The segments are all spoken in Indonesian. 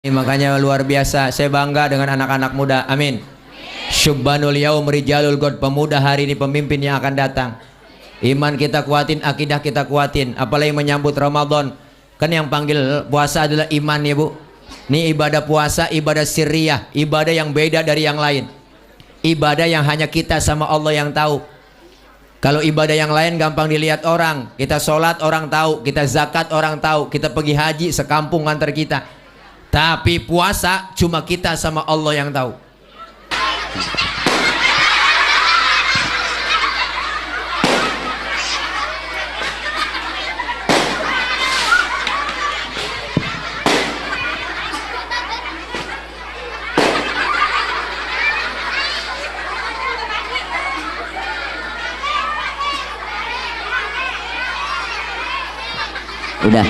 Makanya luar biasa, saya bangga dengan anak-anak muda. Amin. Syubbanul yaum rijalul god, pemuda hari ini pemimpin yang akan datang. Iman kita kuatin, akidah kita kuatin, apalagi menyambut Ramadan. Kan yang panggil puasa adalah iman ya Bu. Ini ibadah puasa, ibadah sirriyah, ibadah yang beda dari yang lain. Ibadah yang hanya kita sama Allah yang tahu. Kalau ibadah yang lain gampang dilihat orang. Kita sholat orang tahu, kita zakat orang tahu, kita pergi haji sekampung antar kita. Tapi puasa cuma kita sama Allah yang tahu. Udah.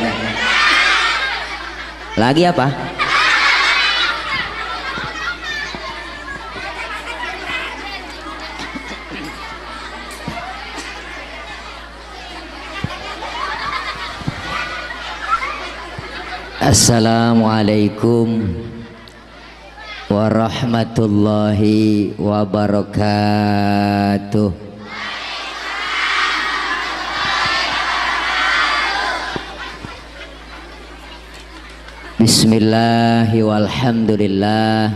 Lagi apa? Assalamualaikum warahmatullahi wabarakatuh. Bismillahi walhamdulillah.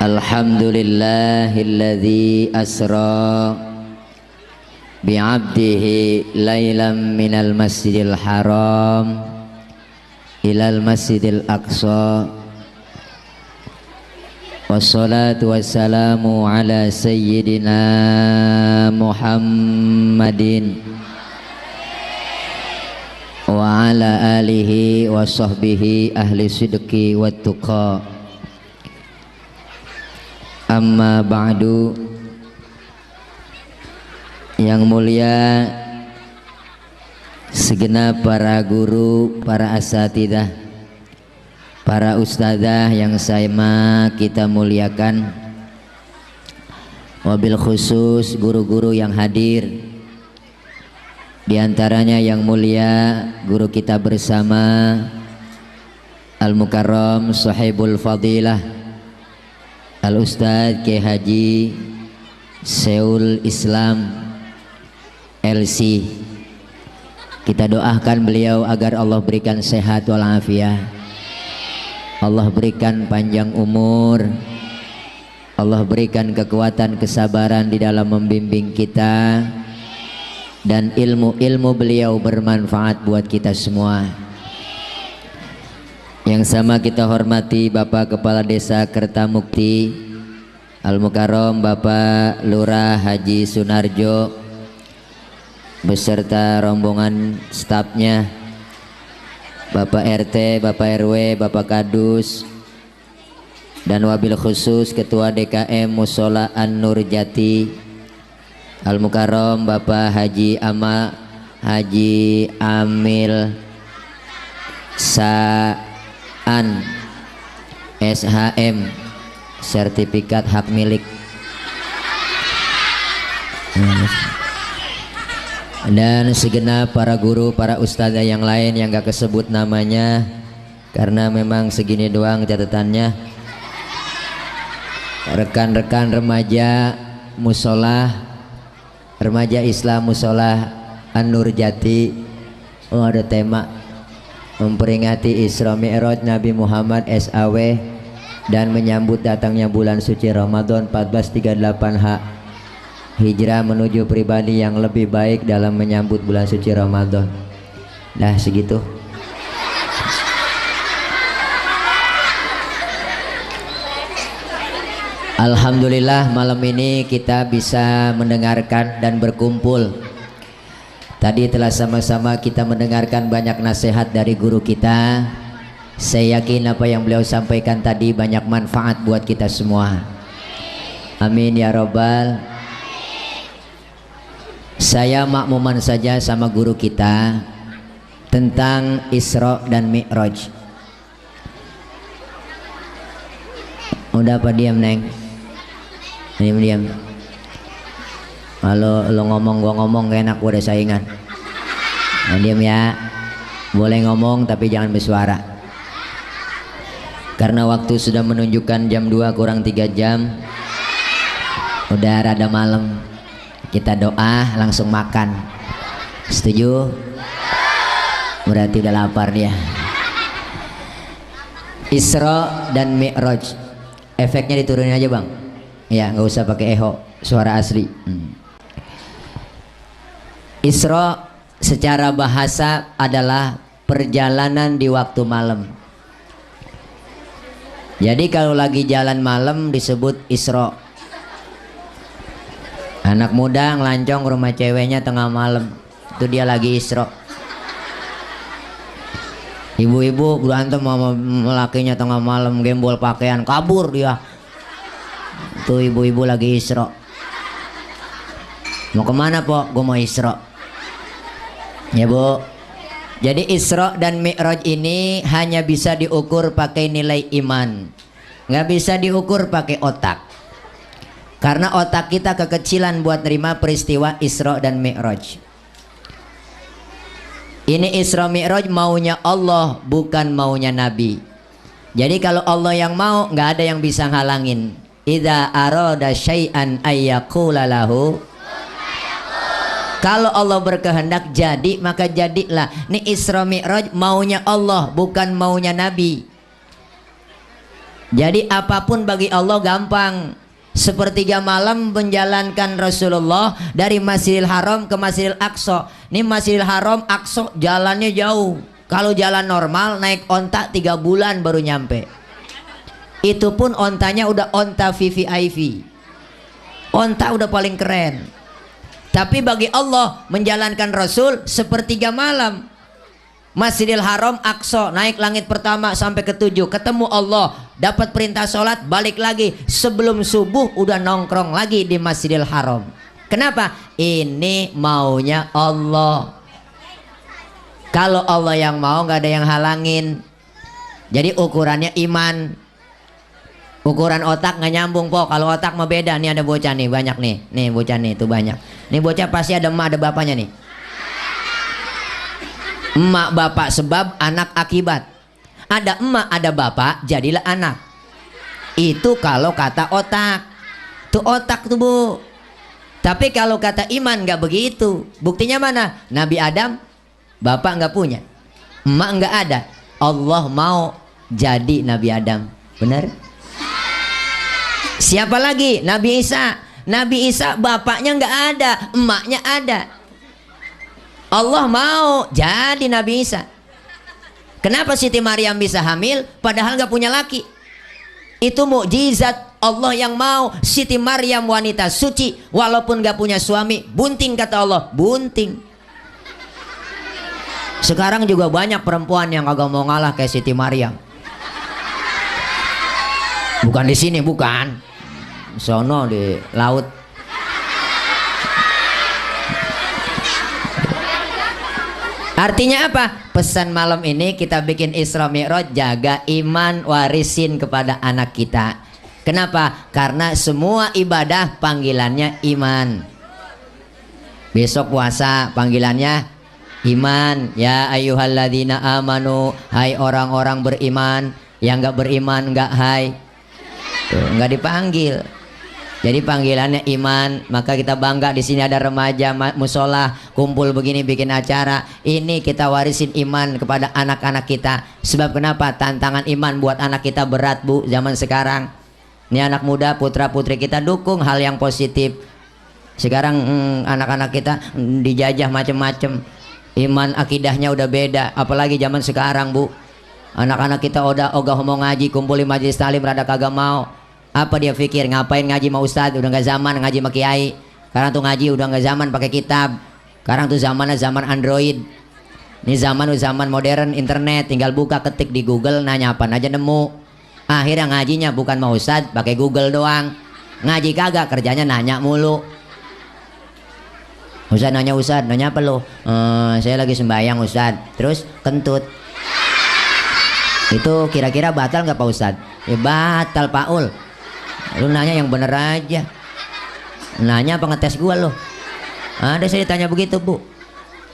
Alhamdulillahilladzi asra bi'abdihi laylan minal masjidil haram ilal masjidil aqsa. Wassalatu wassalamu ala sayyidina Muhammadin wa ala alihi wa sahbihi ahli sidqi wa tuqa. Amma ba'du. Yang mulia segenap para guru, para asatidzah, para ustadzah yang kita muliakan, wabil khusus guru-guru yang hadir. Di antaranya yang mulia guru kita bersama Al-Mukarram Sahibul Fadilah Al-Ustadz Kiai Haji Seul Islam LC. Kita doakan beliau agar Allah berikan sehat walafiat, Allah berikan panjang umur, Allah berikan kekuatan kesabaran di dalam membimbing kita, dan ilmu-ilmu beliau bermanfaat buat kita semua. Yang sama kita hormati Bapak Kepala Desa Kertamukti Al-Mukarram Bapak Lurah Haji Sunarjo beserta rombongan stafnya, Bapak RT, Bapak RW, Bapak Kadus, dan wabil khusus Ketua DKM Musola An-Nur Jati Al-Mukarram Bapak Haji Amil Sa'an SHM sertifikat hak milik, dan segenap para guru, para ustadzah yang lain yang gak kesebut namanya karena memang segini doang catatannya. Rekan-rekan remaja musola, remaja Islam musola An-Nur Jati. Oh, ada tema memperingati Isra Mi'raj Nabi Muhammad SAW dan menyambut datangnya bulan suci Ramadan 1438 Hijrah menuju pribadi yang lebih baik dalam menyambut bulan suci Ramadan. Dah segitu. Alhamdulillah malam ini kita bisa mendengarkan dan berkumpul. Tadi telah sama-sama kita mendengarkan banyak nasihat dari guru kita. Saya yakin apa yang beliau sampaikan tadi banyak manfaat buat kita semua. Amin ya robbal. Saya makmuman saja sama guru kita tentang Isra dan Mi'raj. Udah apa diam Neng? Diam. Kalau lo ngomong gua ngomong gak enak, gua ada saingan. Nah, diam ya. Boleh ngomong tapi jangan bersuara. Karena waktu sudah menunjukkan jam 2 kurang 3 jam, udah rada malam, kita doa langsung makan. Setuju? Berarti udah lapar dia. Isra dan Mi'raj, efeknya diturunin aja bang. Ya nggak usah pakai eho, suara asli. Isra secara bahasa adalah perjalanan di waktu malam. Jadi kalau lagi jalan malam disebut Isra. Anak muda ngelancong ke rumah ceweknya tengah malam, itu dia lagi Isra. Ibu-ibu berantem sama lakinya tengah malam, gembol pakaian, kabur dia. Itu ibu-ibu lagi Isra. Mau kemana po? Gue mau Isra. Ya bu. Jadi Isra dan Mi'raj ini hanya bisa diukur pakai nilai iman, nggak bisa diukur pakai otak. Karena otak kita kekecilan buat nerima peristiwa Isra dan Mi'raj. Ini Isra Mi'raj maunya Allah, bukan maunya Nabi. Jadi kalau Allah yang mau, nggak ada yang bisa ngalangin. Idza arada syai'an ayyaqula lahu. Kalau Allah berkehendak jadi, maka jadilah. Ini Isra Mi'raj maunya Allah, bukan maunya Nabi. Jadi apapun bagi Allah gampang. Sepertiga malam menjalankan Rasulullah dari Masjidil Haram ke Masjidil Aqsa. Ini Masjidil Haram, Aqsa jalannya jauh. Kalau jalan normal naik onta 3 bulan baru nyampe. Itu pun ontanya udah onta VVIP. Onta udah paling keren. Tapi bagi Allah menjalankan Rasul sepertiga malam. Masjidil Haram, Aqsa, naik langit pertama sampai ke-7, ketemu Allah, dapat perintah sholat, balik lagi. Sebelum subuh udah nongkrong lagi di Masjidil Haram. Kenapa? Ini maunya Allah. Kalau Allah yang mau nggak ada yang halangin. Jadi ukurannya iman. Ukuran otak nggak nyambung po. Kalau otak mah beda. Nih ada bocah nih banyak nih. Nih bocah nih itu banyak. Nih bocah pasti ada emak ada bapaknya nih. Emak bapak sebab, anak akibat. Ada emak ada bapak jadilah anak. Itu kalau kata otak. Tuh otak tuh bu. Tapi kalau kata iman nggak begitu. Buktinya mana? Nabi Adam bapak nggak punya, emak nggak ada. Allah mau jadi Nabi Adam. Benar? Siapa lagi? Nabi Isa. Nabi Isa bapaknya nggak ada, emaknya ada. Allah mau jadi Nabi Isa. Kenapa Siti Maryam bisa hamil padahal nggak punya laki? Itu mukjizat Allah yang mau. Siti Maryam wanita suci walaupun nggak punya suami, bunting kata Allah, bunting. Sekarang juga banyak perempuan yang kagak mau ngalah kayak Siti Maryam. Bukan di sini, bukan. Sono di laut. Artinya apa? Pesan malam ini kita bikin Isra Mi'raj, jaga iman, warisin kepada anak kita. Kenapa? Karena semua ibadah panggilannya iman. Besok puasa panggilannya iman. Ya ayyuhalladzina amanu, hai orang-orang beriman. Yang nggak beriman nggak hai. Tuh, nggak dipanggil. Jadi panggilannya iman. Maka kita bangga di sini ada remaja musola kumpul begini bikin acara. Ini kita warisin iman kepada anak-anak kita. Sebab kenapa? Tantangan iman buat anak kita berat bu zaman sekarang. Ini anak muda putra putri kita dukung hal yang positif. Sekarang anak-anak kita dijajah macem-macem. Iman akidahnya udah beda. Apalagi zaman sekarang bu. Anak-anak kita udah ogah mau ngaji, kumpul di majelis talim rada kagak mau. Apa dia pikir ngapain ngaji sama ustad? Udah nggak zaman ngaji sama kiai. Sekarang tuh ngaji udah nggak zaman pakai kitab. Sekarang tuh zamannya zaman Android. Ini zaman modern internet, tinggal buka ketik di Google nanya apa aja nemu. Akhirnya ngajinya bukan mau ustad, pakai Google doang. Ngaji kagak, kerjanya nanya mulu. Ustad nanya apa lo? Saya lagi sembahyang ustad. Terus kentut. Itu kira-kira batal nggak Pak Ustad? Ya batal Pak Ul. Lu nanya yang bener aja. Nanya apa ngetes gua lo? Ada saya ditanya begitu bu.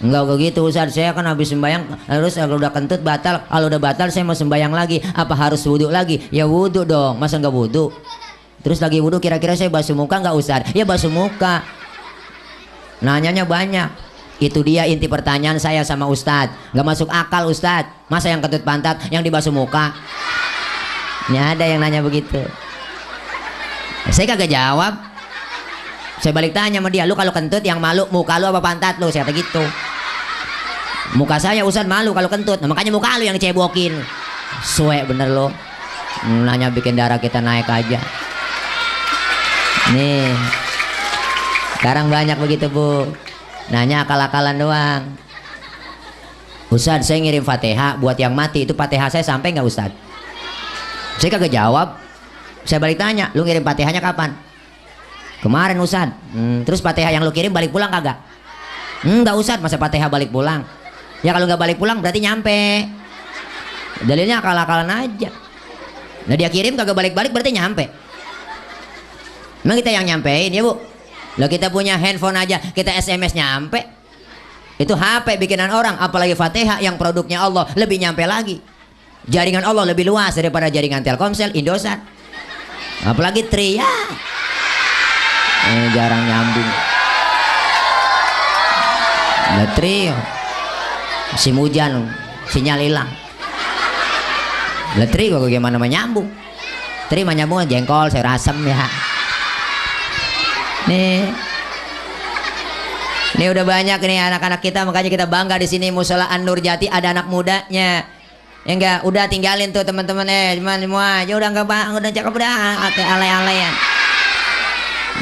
Enggak begitu Ustaz, saya kan habis sembahyang, terus kalau udah kentut batal, kalau udah batal saya mau sembahyang lagi, apa harus wudhu lagi? Ya wudhu dong, masa nggak wudhu? Terus lagi wudhu kira-kira saya basuh muka nggak Ustaz? Ya basuh muka. Nanyanya banyak. Itu dia inti pertanyaan saya sama Ustaz. Nggak masuk akal Ustaz, masa yang kentut pantat yang dibasuh muka? Ini ada yang nanya begitu. Saya kagak jawab. Saya balik tanya sama dia, lu kalau kentut yang malu muka lu apa pantat lu? Saya kata gitu. Muka saya Ustaz malu kalau kentut, nah, makanya muka lu yang dicebokin. Suwe bener lo. Nanya bikin darah kita naik aja. Nih. Sekarang banyak begitu Bu. Nanya akal-akalan doang. Ustaz saya ngirim Fatihah buat yang mati, itu Fatihah saya sampai nggak Ustaz? Saya kagak jawab. Saya balik tanya, lu ngirim Fatihahnya kapan? Kemarin Ustaz. Terus Fatihah yang lu kirim balik pulang kagak? Enggak Ustaz, masa Fatihah balik pulang? Ya kalau nggak balik pulang berarti nyampe. Dalilnya akal-akalan aja. Nah dia kirim kagak balik-balik berarti nyampe. Emang kita yang nyampein ya Bu? Lah kita punya handphone aja kita SMS nyampe. Itu HP bikinan orang, apalagi Fatihah yang produknya Allah lebih nyampe lagi. Jaringan Allah lebih luas daripada jaringan Telkomsel, Indosat. Apalagi Tri ya. Jarang nyambung. Lah Tri musim hujan sinyal hilang. Lah Tri kok gimana menyambung? Tri menyambung jengkol sayur asem ya. Nih udah banyak nih anak-anak kita, makanya kita bangga di sini Mushola An-Nur Jati ada anak mudanya. Ya enggak, udah tinggalin tuh teman-teman semua. Ya udah enggak udah cakep udah alay-alayan.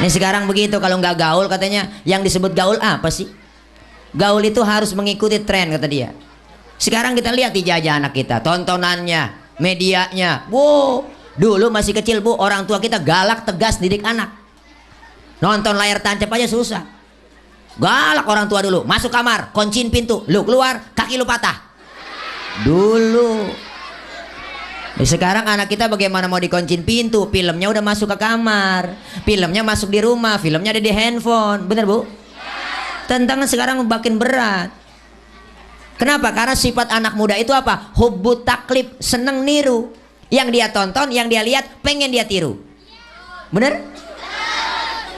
Nih sekarang begitu kalau nggak gaul katanya, yang disebut gaul apa sih? Gaul itu harus mengikuti tren kata dia. Sekarang kita lihat dijajah anak kita, tontonannya, medianya. Wow, dulu masih kecil Bu, orang tua kita galak tegas didik anak. Nonton layar tancap aja susah. Galak orang tua dulu, masuk kamar, kunciin pintu, lu keluar, kaki lu patah. Dulu. Sekarang anak kita bagaimana mau dikunciin pintu, filmnya udah masuk ke kamar, filmnya masuk di rumah, filmnya ada di handphone, bener Bu? Tantangan sekarang makin berat. Kenapa? Karena sifat anak muda itu apa? Hubbu taklib, seneng niru. Yang dia tonton, yang dia lihat, pengen dia tiru. Bener?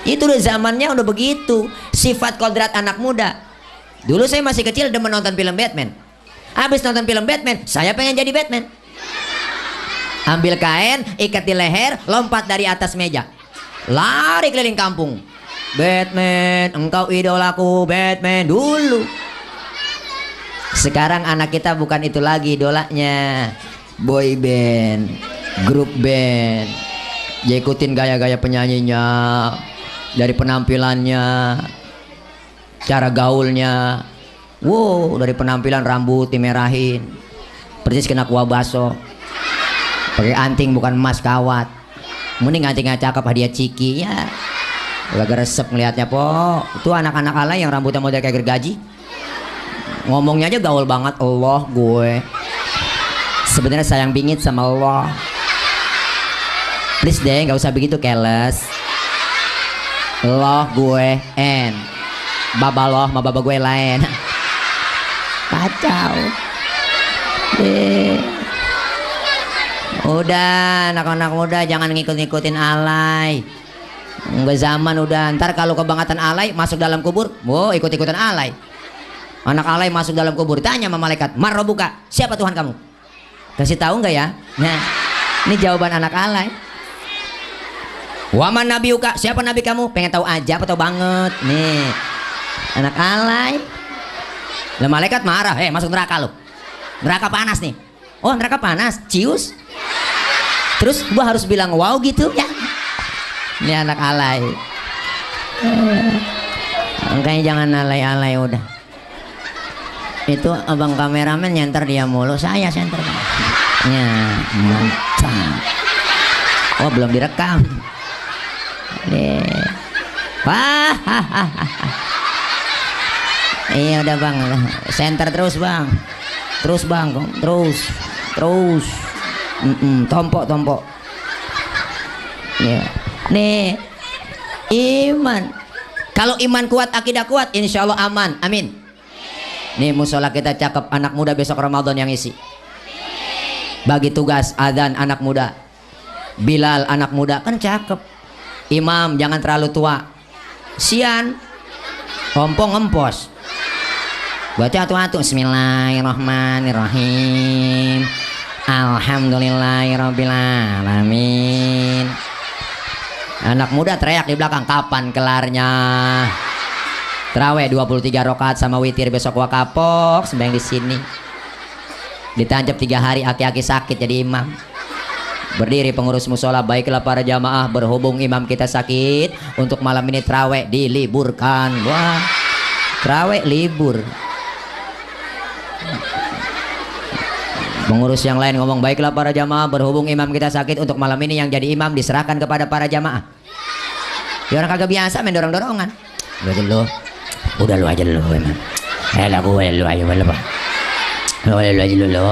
Itu udah zamannya udah begitu. Sifat kodrat anak muda. Dulu saya masih kecil demen nonton film Batman. Habis nonton film Batman, saya pengen jadi Batman. Ambil kain, ikat di leher, lompat dari atas meja, lari keliling kampung. Batman, engkau idolaku, Batman dulu. Sekarang anak kita bukan itu lagi idolanya. Boy band, grup band. Dia ikutin gaya-gaya penyanyinya, dari penampilannya, cara gaulnya. Wow, dari penampilan rambut dimerahin, persis kena kuah baso. Pakai anting bukan emas kawat. Mending antingnya cakep hadiah ciki ya. Agak resep ngelihatnya po. Itu anak-anak alay yang rambutnya model kayak gergaji. Ngomongnya aja gaul banget. Allah gue sebenarnya sayang bingit sama Allah. Please deh nggak usah begitu keles. Allah gue en. Baba loh sama baba gue lain. Kacau. Udah anak-anak muda jangan ngikut-ngikutin alay. Nggak zaman udah. Ntar kalau kebangetan alay masuk dalam kubur, wow ikut-ikutan alay. Anak alay masuk dalam kubur, tanya sama malaikat, Marrobuka, siapa Tuhan kamu? Kasih tahu nggak ya? Nah, ini jawaban anak alay. Waman nabiuka, siapa nabi kamu? Pengen tahu aja apa tahu banget? Nih, anak alay. Lah malaikat marah, masuk neraka lo. Neraka panas nih. Oh neraka panas, cius. Terus gua harus bilang wow gitu ya. Ini anak alay. Makanya jangan alay-alay udah. Itu abang kameramen nyenter dia mulu, saya senter. Ya, mantap. Oh belum direkam. Deh. Wah, iya udah bang, senter terus bang, terus bang, terus, tompok. Ya, nih, iman. Kalau iman kuat, akidah kuat, insya Allah aman, amin. Nih musola kita cakep, anak muda besok Ramadan yang isi. Bagi tugas adzan anak muda, Bilal anak muda kan cakep. Imam jangan terlalu tua. Sian, ompong empos. Baca atu-atu. Bismillahirrahmanirrahim. Alhamdulillahirabbil alamin. Anak muda teriak di belakang, kapan kelarnya? Terawih 23 rakaat sama witir besok wakapok sembahyang di sini. Ditancap 3 hari aki-aki sakit jadi imam. Berdiri pengurus musola, baiklah para jamaah, berhubung imam kita sakit, untuk malam ini terawih diliburkan. Wah, terawih libur. Pengurus yang lain ngomong, baiklah para jamaah, berhubung imam kita sakit, untuk malam ini yang jadi imam diserahkan kepada para jamaah. Ya orang kagak biasa main dorong-dorongan. Udah lu aja lu emang. Lah gue lu aja lu Pak. Lu aja lu.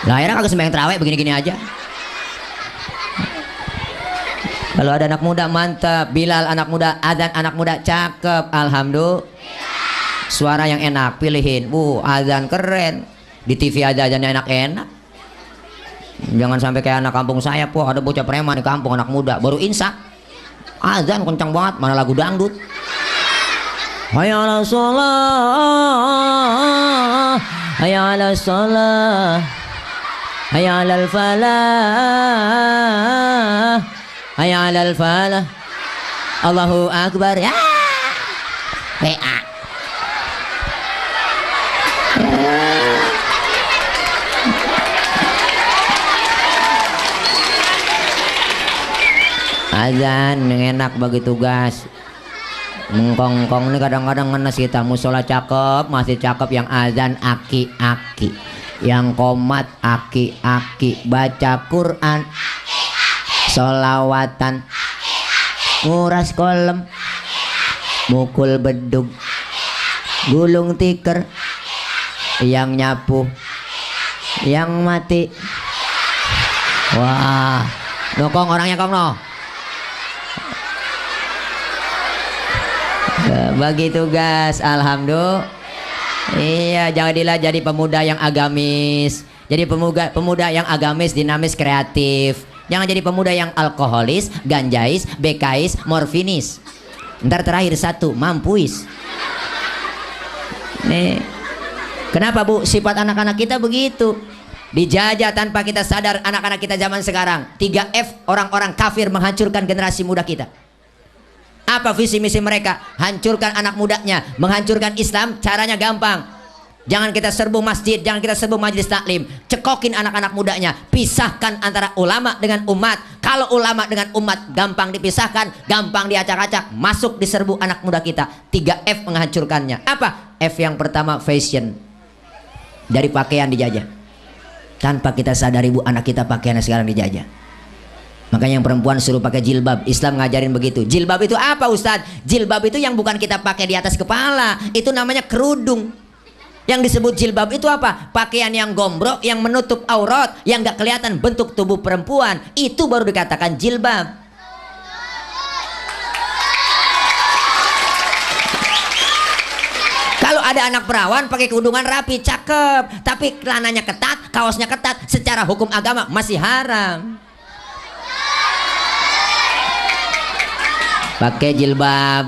Lah akhirnya kagak sembahyang terawih begini-gini aja. Kalau ada anak muda mantap, Bilal anak muda, adzan anak muda cakep, alhamdulillah. Suara yang enak pilihin. Adzan keren. Di TV aja adzannya enak-enak. Jangan sampai kayak anak kampung saya, ada bocah preman di kampung, anak muda baru insya adzan kencang banget, mana lagu dangdut. Hayya 'alas shalah, hayya 'alas shalah, hayya 'alal falah, hayya 'alal falah, Allahu akbar ya. PA. Azan yang enak bagi tugas. Mengkongkong ini kadang-kadang ngenes kita. Musola cakep, masih cakep yang azan aki-aki, yang komat aki-aki, baca Quran, solawatan, nguras kolem, mukul bedug, gulung tikar, yang nyapu, yang mati. Wah, nokong orangnya kong no. Bagi tugas, alhamdulillah. Iya, jadilah jadi pemuda yang agamis. Jadi pemuda yang agamis, dinamis, kreatif. Jangan jadi pemuda yang alkoholis, ganjais, bekais, morfinis. Ntar terakhir satu, mampuis. Nih, kenapa Bu? Sifat anak-anak kita begitu. Dijajah tanpa kita sadar anak-anak kita zaman sekarang. 3F, orang-orang kafir menghancurkan generasi muda kita. Apa visi misi mereka? Hancurkan anak mudanya, menghancurkan Islam. Caranya gampang. Jangan kita serbu masjid, jangan kita serbu majelis taklim. Cekokin anak-anak mudanya, pisahkan antara ulama dengan umat. Kalau ulama dengan umat gampang dipisahkan, gampang diacak-acak, masuk diserbu anak muda kita. 3F menghancurkannya. Apa? F yang pertama, fashion. Dari pakaian dijajah. Tanpa kita sadari Bu, anak kita pakaiannya sekarang dijajah. Makanya yang perempuan suruh pakai jilbab. Islam ngajarin begitu. Jilbab itu apa Ustadz? Jilbab itu yang bukan kita pakai di atas kepala. Itu namanya kerudung. Yang disebut jilbab itu apa? Pakaian yang gombrok, yang menutup aurat, yang gak kelihatan bentuk tubuh perempuan. Itu baru dikatakan jilbab. Kalau ada anak perawan pakai kerudungan rapi, cakep. Tapi celananya ketat, kaosnya ketat, secara hukum agama masih haram. Pakai jilbab.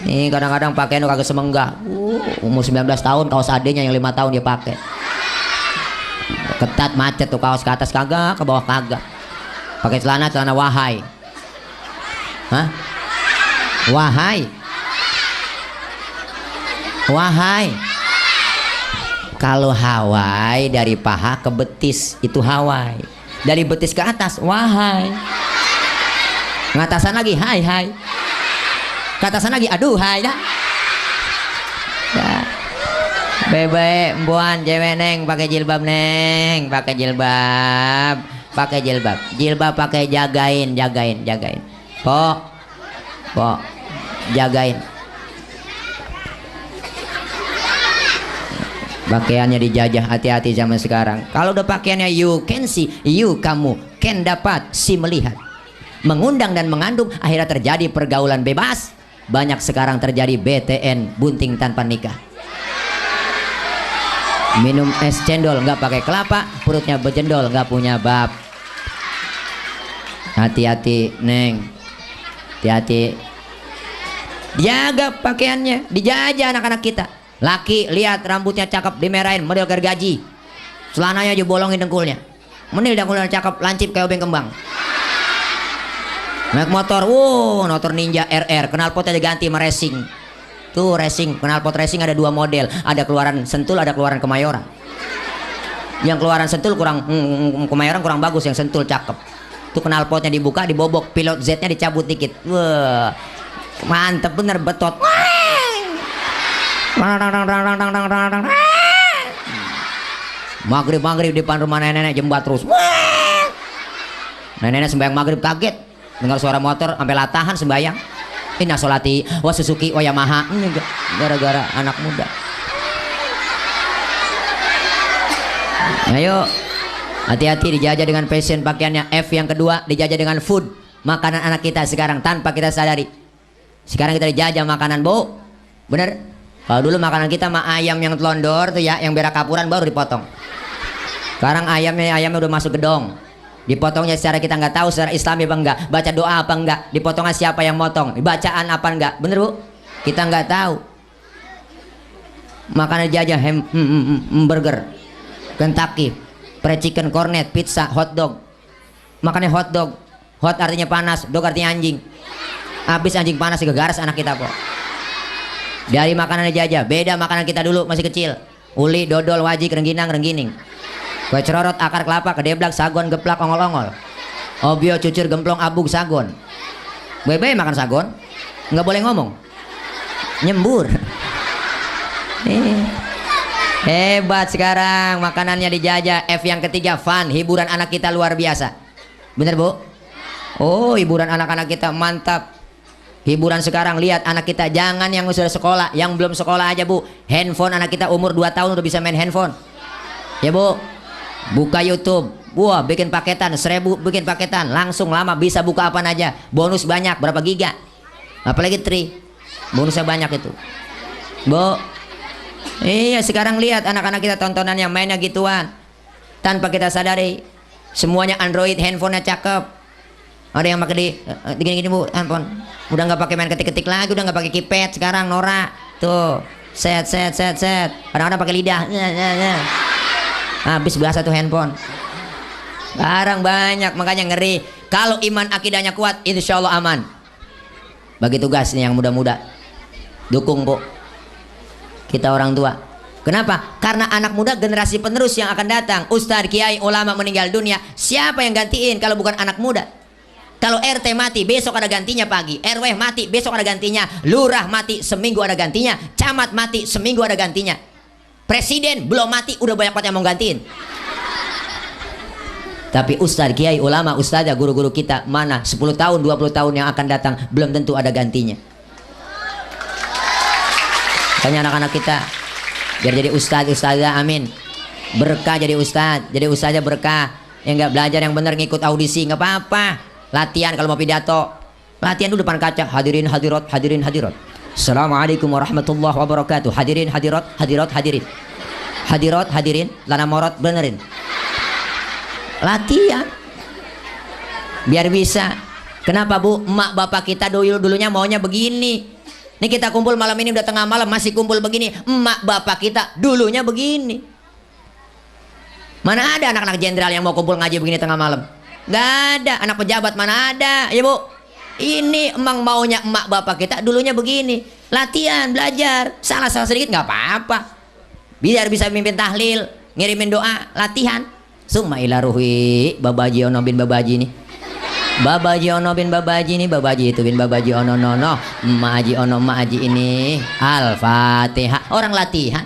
Nih kadang-kadang pakaian kagak semenggak. Umur 19 tahun kaos adenya yang 5 tahun dia pakai. Ketat macet tuh, kaos ke atas kagak, ke bawah kagak. Pakai celana wahai. Hah? Wahai. Wahai. Kalau Hawaii dari paha ke betis itu Hawaii. Dari betis ke atas wahai. Ngatasan lagi hai hai. Katasan lagi aduh hai dah. Ya. Bebe, mbuan, cewek neng pakai jilbab neng, pakai jilbab, pakai jilbab, jilbab pakai jagain. Pok, jagain. Pakaiannya dijajah, hati-hati zaman sekarang. Kalau udah pakaiannya you can see, you kamu can dapat si melihat. Mengundang dan mengandung, akhirnya terjadi pergaulan bebas. banyak sekarang terjadi BTN, bunting tanpa nikah. Minum es cendol nggak pakai kelapa, perutnya berjendol, nggak punya bab. Hati-hati neng, hati-hati. Jaga pakaiannya, dijajah anak-anak kita. Laki lihat rambutnya cakep dimerahin, model gergaji, celananya aja bolongin dengkulnya, menil dengkulnya cakep, lancip kayak obeng kembang. Naik motor, motor Ninja RR, knalpotnya diganti sama racing. Tuh racing, knalpot racing ada 2 model, ada keluaran Sentul, ada keluaran Kemayoran. Yang keluaran Sentul kurang, Kemayoran kurang bagus, yang Sentul cakep. Tuh knalpotnya dibuka, dibobok, pilot Z-nya dicabut dikit. Wah, mantep bener betot. Maghrib depan rumah nenek jembat terus. Nenek sembahyang maghrib kaget dengar suara motor sampai latahan sembahyang. Inna sholati wa Suzuki wa Yamaha. Gara-gara anak muda. Ayo hati-hati dijajah dengan fashion pakaiannya. F yang kedua dijajah dengan food, makanan anak kita sekarang tanpa kita sadari. Sekarang kita dijajah makanan, Bu. Bener? Kalau dulu makanan kita mah ayam yang telondor tuh ya, yang berak kapuran baru dipotong. Sekarang ayamnya udah masuk gedong. Dipotongnya secara kita nggak tahu secara Islami apa enggak, baca doa apa enggak, dipotongnya siapa yang motong, bacaan apa enggak, bener Bu? Kita nggak tahu. Makanan dijajah burger, Kentucky, fried chicken, cornet, pizza, hot dog. Makannya hot dog. Hot artinya panas, dog artinya anjing. Habis anjing panas digegaras anak kita kok. Dari makanan dijajah, beda makanan kita dulu masih kecil. Uli, dodol, wajik, rengginang, renggining. Kue cerorot, akar kelapa, kedeblak, sagon, geplak, ongol-ongol. Obio, cucur, gemplong, abug, sagon. Bebe makan sagon, nggak boleh ngomong. Nyembur. Hebat sekarang makanannya dijajah. F yang ketiga fun, hiburan anak kita luar biasa. Bener Bu? Oh, hiburan anak-anak kita mantap. Hiburan sekarang lihat anak kita, jangan yang sudah sekolah, yang belum sekolah aja Bu. Handphone anak kita umur 2 tahun udah bisa main handphone. Ya Bu, buka YouTube, wah bikin paketan 1000, bikin paketan langsung lama bisa buka apa aja, bonus banyak berapa giga, apalagi tri, bonusnya banyak itu Bu. Iya sekarang lihat anak-anak kita tontonannya mainnya gituan tanpa kita sadari. Semuanya Android, handphonenya cakep. Ada yang pakai di gini-gini Bu, handphone udah nggak pakai main ketik-ketik lagi, udah nggak pakai keypad sekarang, Nora tuh set kadang-kadang pakai lidah. Habis bahasa tuh handphone. Sekarang banyak, makanya ngeri. Kalau iman akidahnya kuat, insya Allah aman. Bagi tugas nih yang muda-muda, dukung Bu kita orang tua. Kenapa? Karena anak muda generasi penerus yang akan datang. Ustadz, kiai, ulama meninggal dunia, siapa yang gantiin kalau bukan anak muda? Kalau RT mati, besok ada gantinya pagi. RW mati, besok ada gantinya. Lurah mati, seminggu ada gantinya. Camat mati, seminggu ada gantinya. Presiden belum mati udah banyak banget yang mau gantiin. Tapi ustadz, kiai, ulama, ustadzah, guru-guru kita mana 10 tahun, 20 tahun yang akan datang belum tentu ada gantinya. Tanya anak-anak kita biar jadi ustadz, ustadzah, amin. Berkah jadi ustadz, jadi ustadzah berkah. Yang nggak belajar yang benar ngikut audisi nggak apa-apa. Latihan kalau mau pidato, latihan dulu depan kaca. Hadirin hadirat, hadirin hadirat. Assalamualaikum warahmatullahi wabarakatuh. Hadirin hadirat, hadirat hadirin. Hadirat hadirin, lana morot benerin. Latihan. Biar bisa. Kenapa Bu? Emak bapak kita dulunya maunya begini. Ini kita kumpul malam ini udah tengah malam masih kumpul begini. Emak bapak kita dulunya begini. Mana ada anak-anak jenderal yang mau kumpul ngaji begini tengah malam? Gak ada. Anak pejabat mana ada? Ya Bu? Ini emang maunya emak bapak kita dulunya begini. Latihan, belajar. Salah-salah sedikit nggak apa-apa. Biar bisa mimpin tahlil, ngirimin doa, latihan. Summa ila ruhi babaji ono bin babaji nih. Babaji ono bin babaji nih, babaji itu bin babaji ono nono. Emak aji ini. Al-Fatihah. Orang latihan.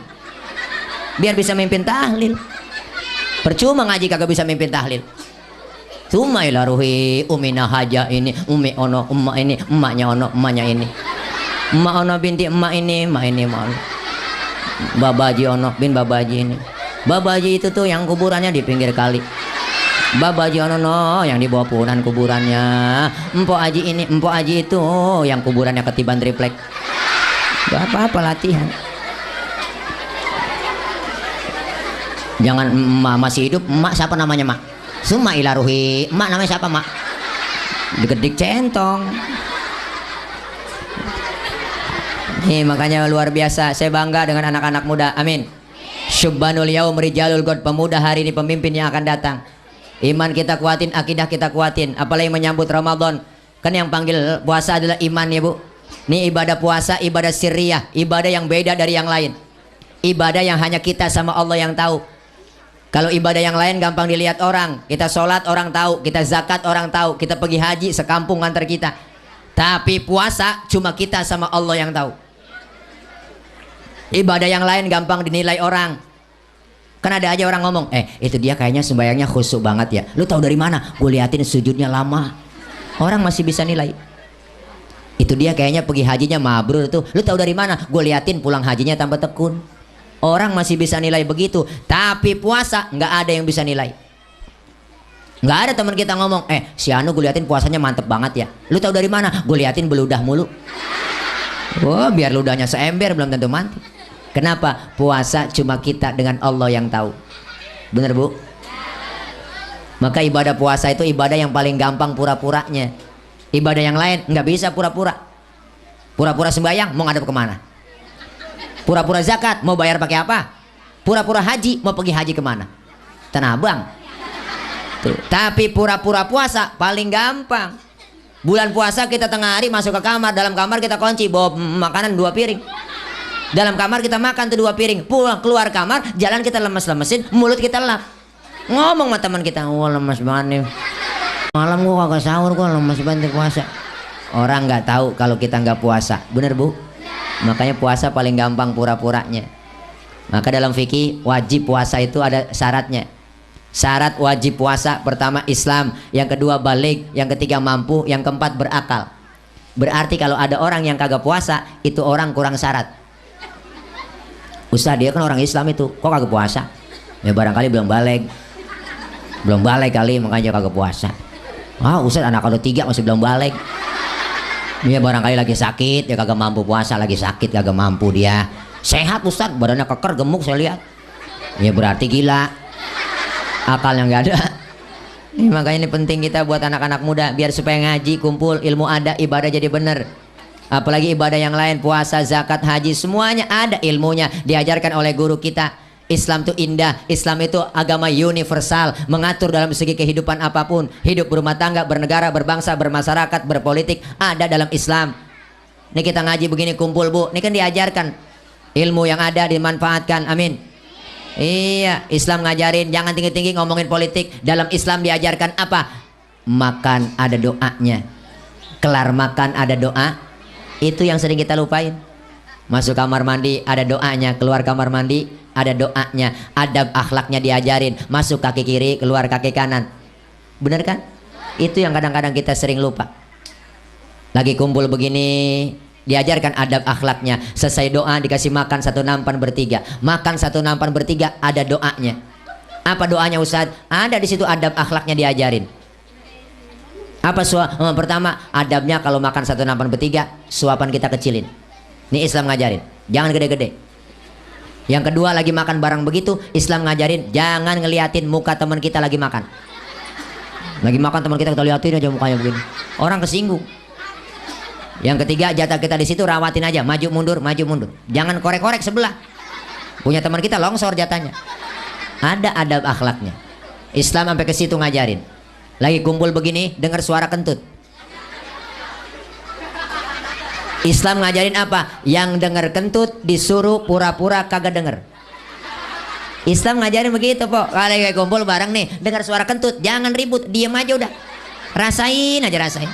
Biar bisa mimpin tahlil. Percuma ngaji kagak bisa mimpin tahlil. Summa ila ruhi umina haja ini, umi ono emak ini, emaknya ono emaknya ini. Emak ono binti emak ini, emak ini emak ono. Babaji ono bin babaji ini. Babaji itu tuh yang kuburannya di pinggir kali. Baba Jonono yang dibawa punan kuburannya. Empok Aji ini, Empok Aji itu yang kuburannya ketiban triplek. Gak apa-apa latihan. Jangan emak masih hidup. Emak siapa namanya mak? Suma Ilaruhi. Emak namanya siapa mak? Digedik centong. Nih makanya luar biasa. Saya bangga dengan anak-anak muda. Amin. Syubbanul yaum rijalul god. Pemuda hari ini pemimpin yang akan datang. Iman kita kuatin, akidah kita kuatin. Apalagi menyambut Ramadan. Kan yang panggil puasa adalah iman ya bu. Ini ibadah puasa, ibadah sirriyah. Ibadah yang beda dari yang lain. Ibadah yang hanya kita sama Allah yang tahu. Kalau ibadah yang lain gampang dilihat orang. Kita sholat orang tahu, kita zakat orang tahu, kita pergi haji sekampung antar kita. Tapi puasa cuma kita sama Allah yang tahu. Ibadah yang lain gampang dinilai orang. Kan ada aja orang ngomong, itu dia kayaknya sembayangnya khusyuk banget ya. Lu tahu dari mana? Gue liatin sujudnya lama. Orang masih bisa nilai. Itu dia kayaknya pergi hajinya mabrur tuh. Lu tahu dari mana? Gue liatin pulang hajinya tambah tekun. Orang masih bisa nilai begitu. Tapi puasa nggak ada yang bisa nilai. Nggak ada teman kita ngomong, si Anu gue liatin puasanya mantep banget ya. Lu tahu dari mana? Gue liatin beludah mulu. Oh biar ludahnya seember belum tentu mantep. Kenapa? Puasa cuma kita dengan Allah yang tahu. Bener bu? Maka ibadah puasa itu ibadah yang paling gampang pura-puranya. Ibadah yang lain nggak bisa pura-pura. Pura-pura sembahyang mau ngadep kemana? Pura-pura zakat mau bayar pakai apa? Pura-pura haji mau pergi haji kemana? Tanah Abang. Tuh. Tapi pura-pura puasa paling gampang. Bulan puasa kita tengah hari masuk ke kamar, dalam kamar kita kunci, bawa makanan 2 piring. Dalam kamar kita makan tuh 2 piring. Pulang keluar kamar, jalan kita lemes-lemesin, mulut kita lap. Ngomong sama teman kita, wah lemes banget nih. Malam gua kagak sahur, gua lemes banget puasa. Orang nggak tahu kalau kita nggak puasa, bener bu? Makanya puasa paling gampang pura-puranya. Maka dalam fikih wajib puasa itu ada syaratnya. Syarat wajib puasa pertama Islam, yang kedua balik, yang ketiga mampu, yang keempat berakal. Berarti kalau ada orang yang kagak puasa, itu orang kurang syarat. Ustaz dia kan orang Islam itu, kok kagak puasa? Ya barangkali belum balik kali makanya kagak puasa. Ustaz anak ada 3 masih belum balik. Dia barangkali lagi sakit, dia kagak mampu puasa, lagi sakit kagak mampu dia. Sehat Ustaz, badannya keker gemuk saya lihat. Ya berarti gila. Akalnya nggak ada. Makanya ini penting kita buat anak-anak muda biar supaya ngaji, kumpul, ilmu ada, ibadah jadi bener. Apalagi ibadah yang lain, puasa, zakat, haji, semuanya ada ilmunya, diajarkan oleh guru kita. Islam itu indah, Islam itu agama universal, mengatur dalam segi kehidupan apapun, hidup berumah tangga, bernegara, berbangsa, bermasyarakat, berpolitik, ada dalam Islam. Ini kita ngaji begini kumpul bu, ini kan diajarkan ilmu yang ada dimanfaatkan, amin. Iya, Islam ngajarin jangan tinggi-tinggi ngomongin politik. Dalam Islam diajarkan apa? Makan ada doanya, kelar makan ada doa. Itu yang sering kita lupain. Masuk kamar mandi ada doanya, keluar kamar mandi ada doanya, adab akhlaknya diajarin. Masuk kaki kiri, keluar kaki kanan. Bener kan? Itu yang kadang-kadang kita sering lupa. Lagi kumpul begini diajarkan adab akhlaknya. Selesai doa dikasih makan 1 nampan bertiga. Makan 1 nampan bertiga ada doanya. Apa doanya Ustaz? Ada di situ adab akhlaknya diajarin. Apa pertama adabnya kalau makan 1 nampan bertiga, suapan kita kecilin. Ini Islam ngajarin, jangan gede-gede. Yang kedua lagi makan barang begitu, Islam ngajarin jangan ngeliatin muka teman kita lagi makan. Lagi makan teman kita liatin aja mukanya begini, orang kesinggung. Yang ketiga jatah kita di situ rawatin aja, maju mundur, jangan korek-korek sebelah. Punya teman kita longsor jatahnya. Ada adab akhlaknya. Islam sampai ke situ ngajarin. Lagi kumpul begini dengar suara kentut, Islam ngajarin apa? Yang dengar kentut disuruh pura-pura kagak denger. Islam ngajarin begitu po. Kalau kayak kumpul bareng nih dengar suara kentut, jangan ribut, diem aja udah, rasain aja, rasain.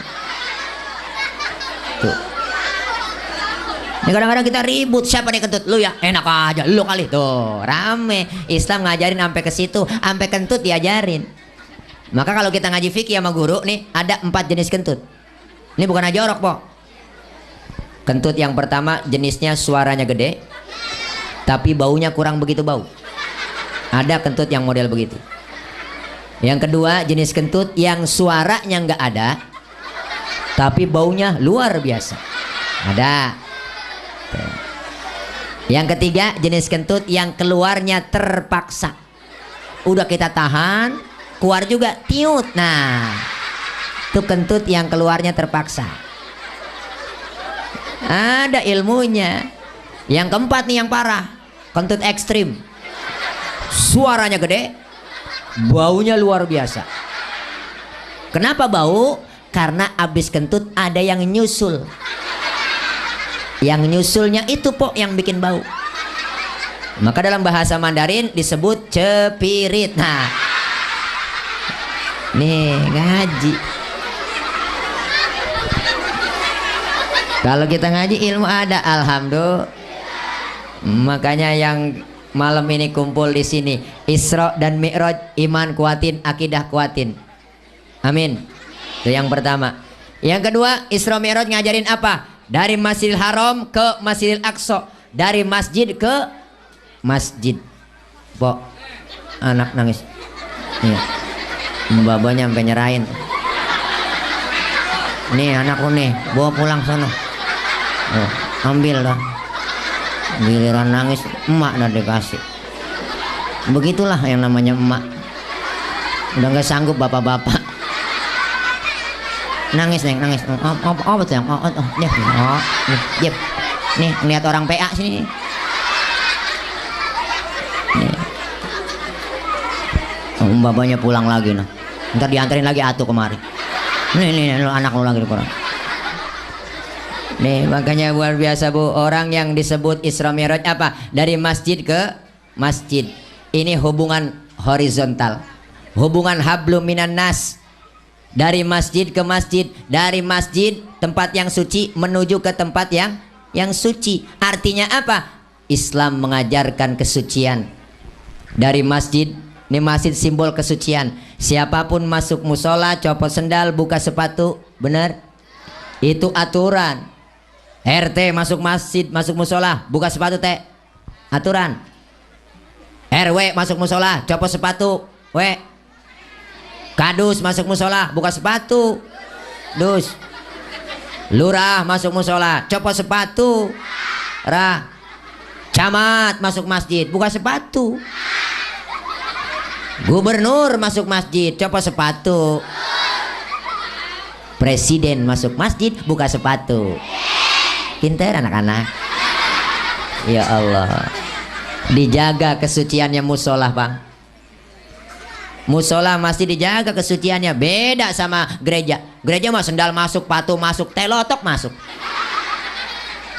Tuh. Ini kadang-kadang kita ribut, siapa nih kentut? Lu ya, enak aja, lu kali. Tuh, rame. Islam ngajarin sampai ke situ, sampai kentut diajarin. Maka kalau kita ngaji fikih sama guru nih, ada 4 jenis kentut. Ini bukan aja jorok, po. Kentut yang pertama jenisnya suaranya gede, tapi baunya kurang begitu bau. Ada kentut yang model begitu. Yang kedua jenis kentut yang suaranya nggak ada tapi baunya luar biasa. Ada. Yang ketiga jenis kentut yang keluarnya terpaksa. Udah kita tahan, keluar juga tiut. Nah, itu kentut yang keluarnya terpaksa. Ada ilmunya. Yang keempat nih yang parah, kentut ekstrim. Suaranya gede, baunya luar biasa. Kenapa bau? Karena abis kentut ada yang nyusul. Yang nyusulnya itu pok yang bikin bau. Maka dalam bahasa Mandarin disebut cepirit. Nah, nih ngaji. Kalau kita ngaji ilmu ada, alhamdulillah. Makanya yang malam ini kumpul di sini, Isra dan Mi'raj, iman kuatin, akidah kuatin. Amin. Itu yang pertama. Yang kedua, Isra Mi'raj ngajarin apa? Dari Masjidil Haram ke Masjidil Aqsa, dari masjid ke masjid. Pok, anak nangis. Iya. Babanya sampai nyerahin. Nih anakku nih, bawa pulang sana. Oh, ambil dah. Giliran nangis, emak dah dikasih. Begitulah yang namanya emak. Udah nggak sanggup bapak-bapak. Nangis neng, nangis. Oh betul yang. Nih, lihat orang PA sini. Nih. Oh, babanya pulang lagi nah. Ntar diantarin lagi atuh kemari. Nih, lo anak lo lagi di koran. Nih, makanya luar biasa Bu, orang yang disebut Isra Mi'raj apa? Dari masjid ke masjid. Ini hubungan horizontal. Hubungan hablum minan nas. Dari masjid ke masjid, dari masjid tempat yang suci menuju ke tempat yang suci. Artinya apa? Islam mengajarkan kesucian. Dari masjid, ini masjid simbol kesucian. Siapapun masuk musola, copot sendal, buka sepatu, benar? Itu aturan. RT masuk masjid, masuk musola, buka sepatu teh, aturan. RW masuk musola, copot sepatu, we. Kadus masuk musola, buka sepatu, dus. Lurah masuk musola, copot sepatu, rah. Camat masuk masjid, buka sepatu. Gubernur masuk masjid, copot sepatu. Presiden masuk masjid, buka sepatu. Pinter anak-anak. Ya Allah. Dijaga kesuciannya musola, Bang. Musola masih dijaga kesuciannya. Beda sama gereja. Gereja mah sendal masuk, patu masuk, telotok masuk.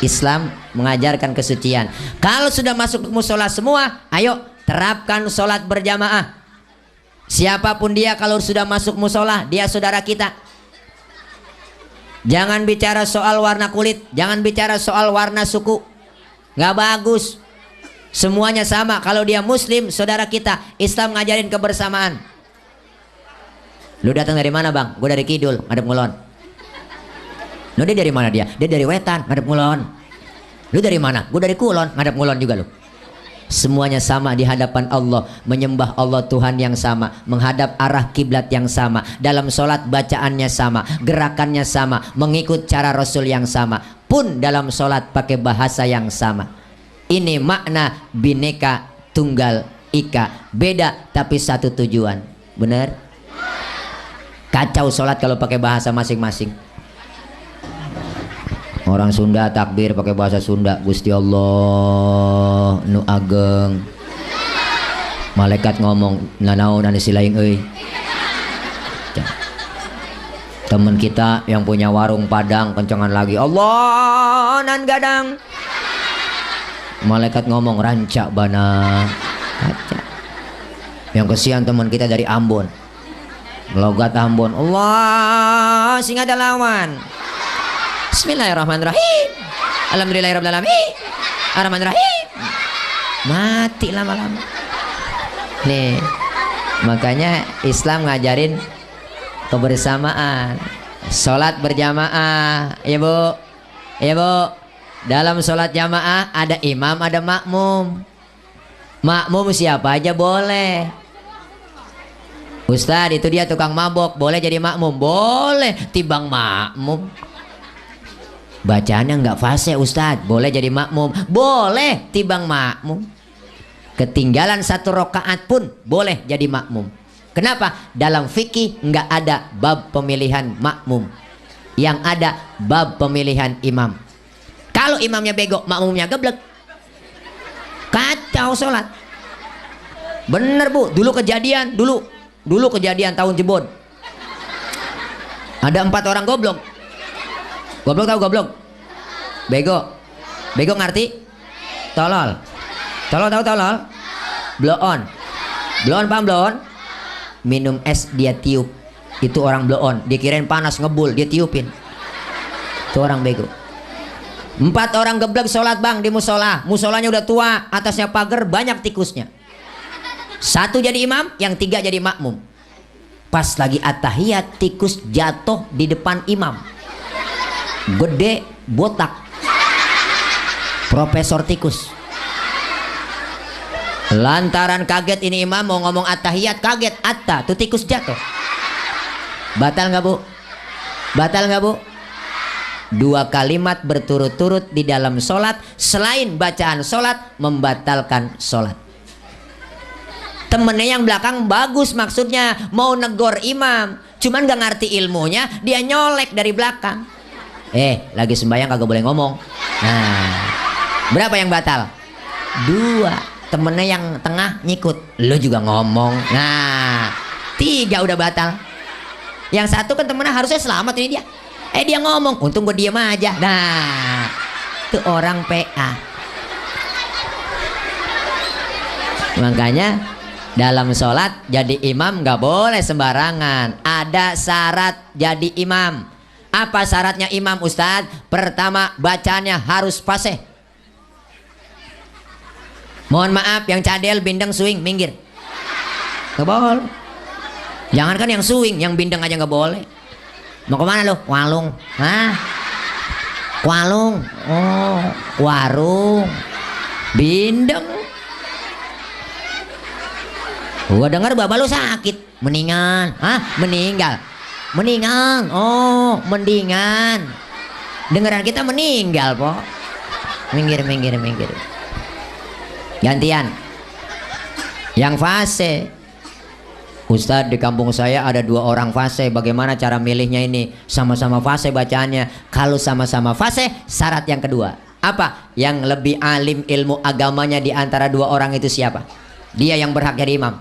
Islam mengajarkan kesucian. Kalau sudah masuk musola semua, ayo terapkan sholat berjamaah. Siapapun dia kalau sudah masuk musola, dia saudara kita. Jangan bicara soal warna kulit, jangan bicara soal warna suku. Nggak bagus. Semuanya sama. Kalau dia muslim, saudara kita. Islam ngajarin kebersamaan. Lu datang dari mana bang? Gue dari Kidul, ngadep Ngulon. Lu dia dari mana dia? Dia dari Wetan, ngadep Ngulon. Lu dari mana? Gue dari Kulon, ngadep Ngulon juga lu. Semuanya sama di hadapan Allah. Menyembah Allah Tuhan yang sama. Menghadap arah kiblat yang sama. Dalam sholat bacaannya sama. Gerakannya sama. Mengikut cara Rasul yang sama. Pun dalam sholat pakai bahasa yang sama. Ini makna bineka tunggal ika. Beda tapi satu tujuan. Benar? Kacau sholat kalau pakai bahasa masing-masing. Orang Sunda takbir pakai bahasa Sunda. Gusti Allah nu ageng. Malaikat ngomong nanaon anu silaing euy. Temen kita yang punya warung Padang kencengan lagi. Allah nan gadang. Malaikat ngomong rancak bana kaca. Yang kesian teman kita dari Ambon, logat Ambon. Allah sing ada lawan. Bismillahirrahmanirrahim. Alhamdulillahirrahmanirrahim. Ar-Rahmanirrahim. Mati lama-lama. Nih, makanya Islam ngajarin kebersamaan. Sholat berjamaah, ya bu, ya bu. Dalam sholat jamaah ada imam, ada makmum. Makmum siapa aja boleh. Ustadz itu dia tukang mabok, boleh jadi makmum? Boleh, timbang makmum. Bacaannya nggak fase Ustadz, boleh jadi makmum? Boleh, timbang makmum. Ketinggalan 1 rakaat pun boleh jadi makmum. Kenapa? Dalam fikih nggak ada bab pemilihan makmum, yang ada bab pemilihan imam. Kalau imamnya bego, makmumnya geblek, kacau sholat. Bener bu, dulu kejadian tahun Jebon. Ada 4 orang goblok. Goblok tahu goblok? Bego. Bego ngerti? Tolol. Tolol tahu tolol? Blow on. Blow on paham blow on? Minum es dia tiup. Itu orang blow on. Dia kirain panas ngebul, dia tiupin. Itu orang bego. 4 orang geblek sholat bang di musola. Musolanya udah tua, atasnya pagar, banyak tikusnya. 1 jadi imam, yang 3 jadi makmum. Pas lagi at-tahiyat, tikus jatuh di depan imam. Gede, botak. Profesor tikus. Lantaran kaget ini imam mau ngomong at-tahiyat, kaget atta, tuh tikus jatuh. Batal nggak bu? Batal nggak bu? 2 kalimat berturut-turut di dalam sholat selain bacaan sholat membatalkan sholat. Temennya yang belakang bagus maksudnya mau negor imam, cuman gak ngerti ilmunya, dia nyolek dari belakang. Lagi sembahyang kagak boleh ngomong. Nah, berapa yang batal? 2. Temennya yang tengah nyikut, lu juga ngomong. Nah, 3 udah batal. Yang 1 kan temennya harusnya selamat ini dia. Dia ngomong, untung gue diem aja. Nah, itu orang PA. Makanya dalam sholat jadi imam gak boleh sembarangan. Ada syarat jadi imam. Apa syaratnya imam Ustadz? Pertama, bacaannya harus fasih. Mohon maaf yang cadel, bindeng, swing, minggir. Gak boleh. Jangan kan yang swing, yang bindeng aja gak boleh. Mau kemana lo? Walung. Hah? Walung. Oh, warung. Bindeng. Gua dengar bapak lu sakit, mendingan. Hah? Meninggal. Mendingan. Oh, mendingan. Dengeran kita meninggal, po. Minggir. Gantian. Yang fase. Ustadz, di kampung saya ada 2 orang fase. Bagaimana cara milihnya ini? Sama-sama fase bacaannya. Kalau sama-sama fase, syarat yang kedua. Apa? Yang lebih alim ilmu agamanya di antara 2 orang itu siapa? Dia yang berhak jadi imam.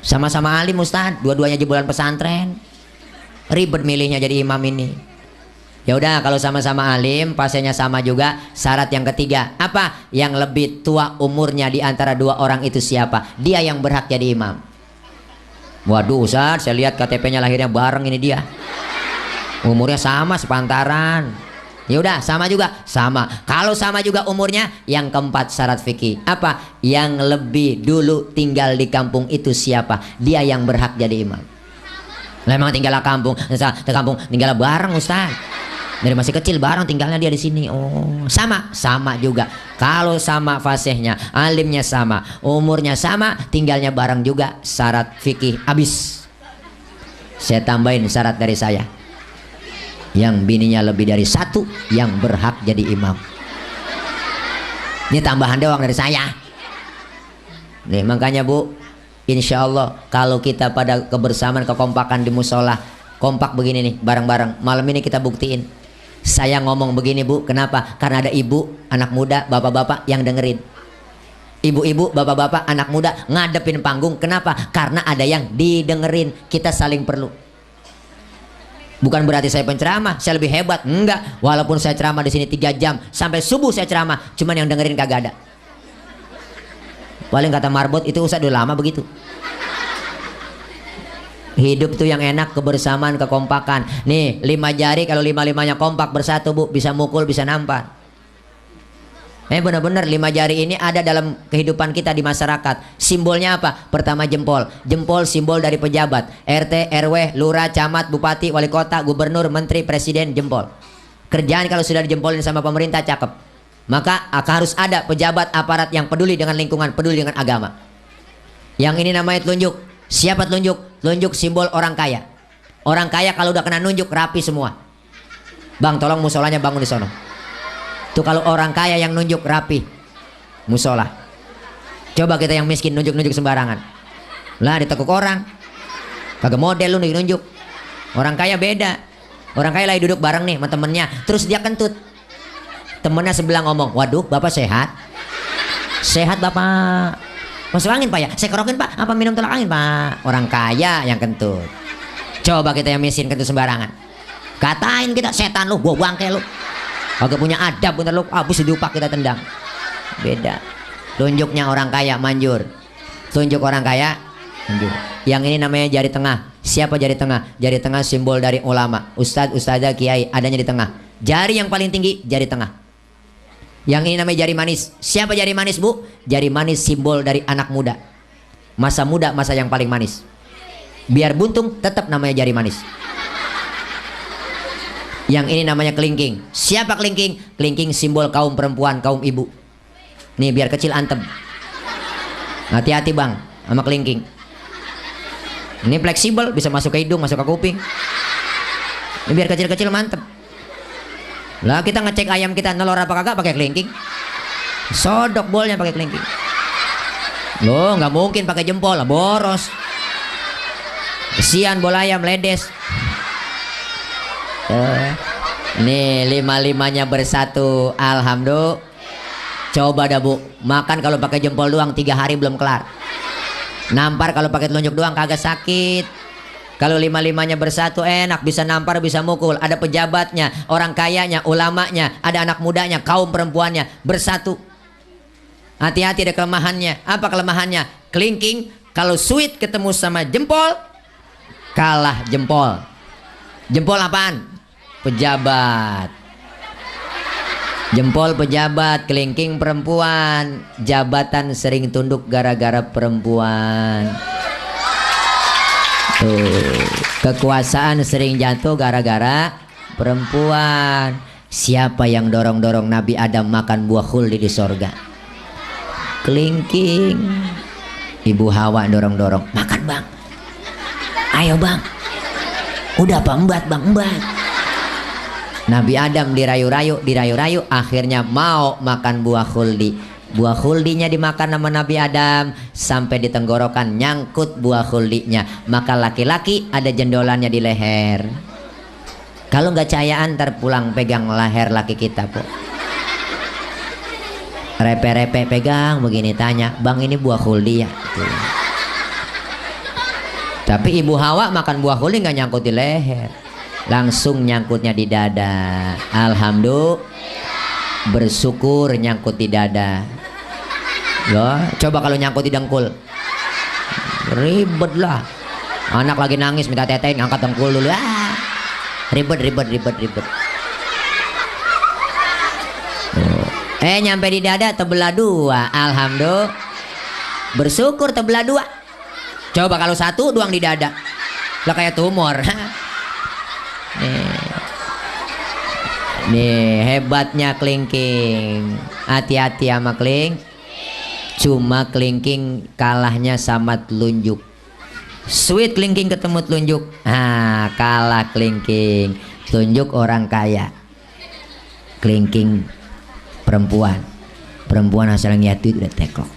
Sama-sama alim Ustadz, dua-duanya jebolan pesantren. Ribet milihnya jadi imam ini. Ya udah, kalau sama-sama alim, fasenya sama juga. Syarat yang ketiga, apa? Yang lebih tua umurnya di antara 2 orang itu siapa? Dia yang berhak jadi imam. Waduh Ustadz, saya lihat KTP-nya lahirnya bareng ini dia. Umurnya sama sepantaran. Ya udah, sama juga. Sama. Kalau sama juga umurnya, yang keempat syarat fikih. Apa? Yang lebih dulu tinggal di kampung itu siapa? Dia yang berhak jadi imam. Lah emang tinggal di kampung tinggal bareng Ustaz. Dari masih kecil bareng tinggalnya dia di sini. Oh, sama juga. Kalau sama fasihnya, alimnya sama, umurnya sama, tinggalnya bareng juga, syarat fikih habis. Saya tambahin syarat dari saya. Yang bininya lebih dari 1 yang berhak jadi imam. Ini tambahan doang dari saya. Nih makanya Bu, insya Allah kalau kita pada kebersamaan, kekompakan di musola, kompak begini nih bareng-bareng, malam ini kita buktiin. Saya ngomong begini Bu, kenapa? Karena ada ibu, anak muda, bapak-bapak yang dengerin. Ibu-ibu, bapak-bapak, anak muda ngadepin panggung. Kenapa? Karena ada yang didengerin. Kita saling perlu. Bukan berarti saya penceramah, saya lebih hebat. Enggak. Walaupun saya ceramah di sini 3 jam sampai subuh saya ceramah, cuman yang dengerin kagak ada. Paling kata Marbot itu Ustaz udah lama begitu. Hidup tuh yang enak kebersamaan, kekompakan. Nih 5 jari kalau 5-5-nya kompak bersatu Bu, bisa mukul, bisa nampar. Benar-benar 5 jari ini ada dalam kehidupan kita di masyarakat. Simbolnya apa? Pertama jempol. Jempol simbol dari pejabat. RT, RW, lurah, camat, bupati, wali kota, gubernur, menteri, presiden, jempol. Kerjaan kalau sudah dijempolin sama pemerintah cakep. Maka harus ada pejabat aparat yang peduli dengan lingkungan, peduli dengan agama. Yang ini namanya telunjuk. Siapa telunjuk? Telunjuk simbol orang kaya. Orang kaya kalau udah kena nunjuk rapi semua. Bang, tolong musolanya bangun di sono. Tuh kalau orang kaya yang nunjuk rapi musola. Coba kita yang miskin nunjuk-nunjuk sembarangan. Lah ditekuk orang. Kagak model lu nunjuk. Orang kaya beda. Orang kaya lagi duduk bareng nih sama temennya, terus dia kentut. Temennya sebelah ngomong, waduh bapak sehat? Sehat bapak. Masuk angin pak ya? Saya kerokin pak. Apa minum tolak angin pak? Orang kaya yang kentut. Coba kita yang miskin kentut sembarangan. Katain kita, setan lu, gua bangke lu. Kagak punya adab bener lu, habis diupak kita tendang. Beda. Tunjuknya orang kaya manjur. Tunjuk orang kaya manjur. Yang ini namanya jari tengah. Siapa jari tengah? Jari tengah simbol dari ulama, ustadz, ustadzah, kiai, adanya di tengah. Jari yang paling tinggi jari tengah. Yang ini namanya jari manis. Siapa jari manis bu? Jari manis simbol dari anak muda. Masa muda, masa yang paling manis. Biar buntung tetap namanya jari manis. Yang ini namanya kelingking. Siapa kelingking? Kelingking simbol kaum perempuan, kaum ibu. Nih biar kecil antem. Hati-hati bang sama kelingking. Ini fleksibel, bisa masuk ke hidung, masuk ke kuping. Ini biar kecil-kecil mantep. Lah kita ngecek ayam kita nelor apa kagak pakai kelingking. Sodok bolnya pakai kelingking. Loh nggak mungkin pakai jempol, boros. Kesian bola ayam ledes. Nih lima-limanya bersatu, alhamdulillah. Coba dah bu, makan kalau pakai jempol doang 3 hari belum kelar. Nampar kalau pakai telunjuk doang kagak sakit. Kalau lima-limanya bersatu enak, bisa nampar, bisa mukul. Ada pejabatnya, orang kayanya, ulamanya, ada anak mudanya, kaum perempuannya bersatu. Hati-hati ada kelemahannya. Apa kelemahannya? Kelingking kalau sweet ketemu sama jempol kalah jempol. Jempol apaan? Pejabat. Jempol pejabat, kelingking perempuan. Jabatan sering tunduk gara-gara perempuan. Tuh, kekuasaan sering jatuh gara-gara perempuan. Siapa yang dorong-dorong Nabi Adam makan buah khuldi di sorga? Kelingking. Ibu Hawa dorong-dorong, makan bang. Ayo bang. Udah apa embat bang, embat. Nabi Adam dirayu-rayu, akhirnya mau makan buah khuldi. Buah khuldinya dimakan sama Nabi Adam sampai di tenggorokan nyangkut buah khuldinya. Maka laki-laki ada jendolannya di leher. Kalau nggak cayaan ntar pulang pegang leher laki kita po. Repe-repe pegang begini tanya, bang ini buah khuldi ya? Tuh. Tapi Ibu Hawa makan buah khuldi nggak nyangkut di leher. Langsung nyangkutnya di dada. Alhamdulillah. Bersyukur nyangkut di dada. Loh, coba kalau nyangkut di dengkul. Ribet lah. Anak lagi nangis minta tetein, angkat dengkul dulu. Ah. Ribet. Nyampe di dada terbelah 2. Alhamdulillah. Bersyukur terbelah 2. Coba kalau 1 doang di dada. Lah kayak tumor. Nih hebatnya kelingking. Hati-hati sama kelingking. Cuma kelingking kalahnya sama telunjuk. Sweet kelingking ketemu telunjuk, kalah kelingking. Telunjuk orang kaya, kelingking perempuan. Perempuan asal ngeliat duit udah teklok.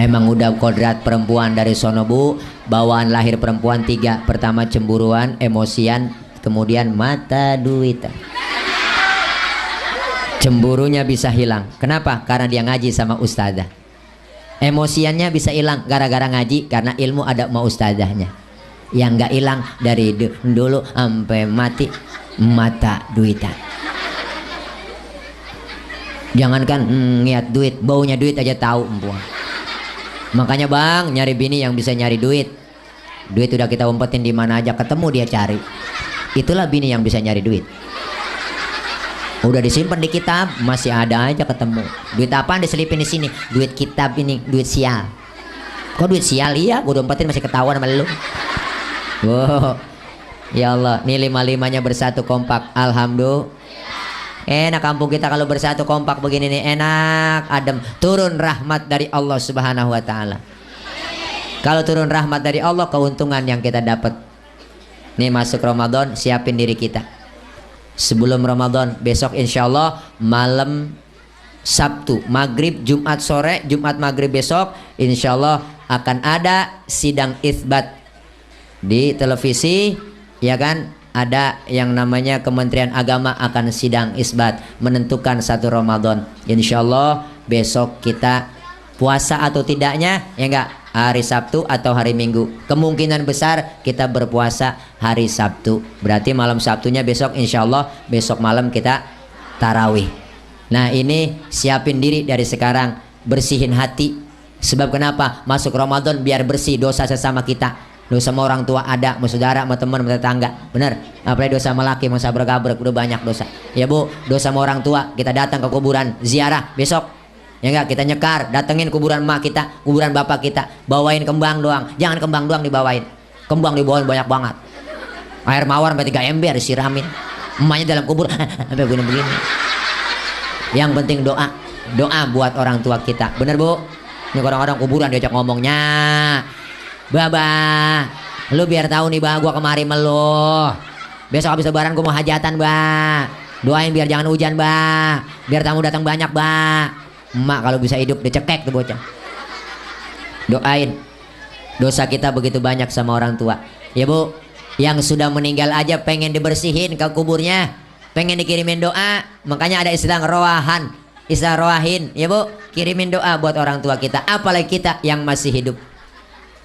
Emang udah kodrat perempuan dari sono bu. Bawaan lahir perempuan 3. Pertama cemburuan, emosian, kemudian mata duitan. Cemburunya bisa hilang. Kenapa? Karena dia ngaji sama ustazah. Emosiannya bisa hilang gara-gara ngaji, karena ilmu ada sama ustazahnya. Yang nggak hilang dari dulu sampai mati, mata duitan. Jangankan niat duit, baunya duit aja tahu empuan. Makanya bang, nyari bini yang bisa nyari duit. Duit udah kita umpetin di mana aja, ketemu dia cari. Itulah bini yang bisa nyari duit. Udah disimpan di kitab, masih ada aja ketemu. Duit apaan diselipin di sini? Duit kitab ini, duit sial. Kok duit sial? Iya, gua umpetin masih ketahuan sama lu. Wow. Ya Allah, nih 5-5-nya bersatu kompak. Alhamdulillah. Enak kampung kita kalau bersatu kompak begini nih, enak, adem. Turun rahmat dari Allah Subhanahu wa taala. Kalau turun rahmat dari Allah, keuntungan yang kita dapat. Nih masuk Ramadan, siapin diri kita. Sebelum Ramadan, besok insya Allah malam Sabtu, maghrib, Jumat sore, Jumat maghrib besok, insya Allah akan ada sidang itsbat di televisi, ya kan? Ada yang namanya Kementerian Agama akan sidang isbat menentukan satu Ramadan. Insya Allah besok kita puasa atau tidaknya, ya enggak, hari Sabtu atau hari Minggu. Kemungkinan besar kita berpuasa hari Sabtu. Berarti malam Sabtunya besok, insya Allah besok malam kita tarawih. Nah ini siapin diri dari sekarang, bersihin hati. Sebab kenapa? Masuk Ramadan biar bersih dosa sesama kita. Dosa sama orang tua ada, sama saudara, sama teman, sama tetangga. Benar? Apalagi dosa sama laki, sama sabrek-gabrek, udah banyak dosa. Ya Bu, dosa sama orang tua, kita datang ke kuburan, ziarah besok. Ya enggak, kita nyekar, datengin kuburan emak kita, kuburan bapak kita, bawain kembang doang. Jangan kembang doang dibawain. Kembang dibawain banyak banget. Air mawar sampai 3 ember disiramin. Emaknya dalam kubur sampai begini-begini. Yang penting doa. Doa buat orang tua kita. Bener Bu? Ini orang-orang kuburan diajak ngomongnya. Baba, lu biar tahu nih bah, gua kemari melu. Besok habis lebaran gua mau hajatan bah. Doain biar jangan hujan bah. Biar tamu datang banyak bah. Emak kalau bisa hidup dicekek tuh bocah. Doain. Dosa kita begitu banyak sama orang tua. Ya Bu, yang sudah meninggal aja pengen dibersihin ke kuburnya, pengen dikirimin doa. Makanya ada istilah roahan, istilah roahin. Ya Bu, kirimin doa buat orang tua kita. Apalagi kita yang masih hidup.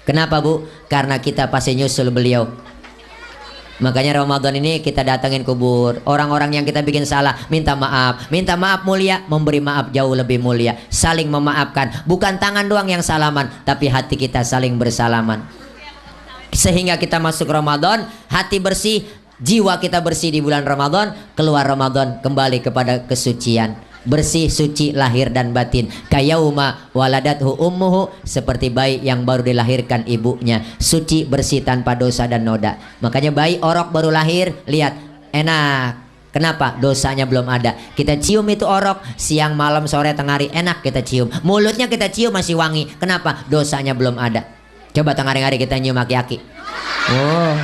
Kenapa Bu? Karena kita pasti nyusul beliau. Makanya Ramadan ini kita datangin kubur. Orang-orang yang kita bikin salah, minta maaf. Minta maaf mulia, memberi maaf jauh lebih mulia. Saling memaafkan. Bukan tangan doang yang salaman, tapi hati kita saling bersalaman. Sehingga kita masuk Ramadan, hati bersih, jiwa kita bersih di bulan Ramadan. Keluar Ramadan kembali kepada kesucian. Bersih, suci, lahir dan batin. Kayauma waladathu ummuhu, seperti bayi yang baru dilahirkan ibunya. Suci, bersih, tanpa dosa dan noda. Makanya bayi orok baru lahir, lihat, enak. Kenapa? Dosanya belum ada. Kita cium itu orok, siang, malam, sore, tengah hari, enak kita cium. Mulutnya kita cium masih wangi. Kenapa? Dosanya belum ada. Coba tengah hari kita nyium aki-aki. Oh,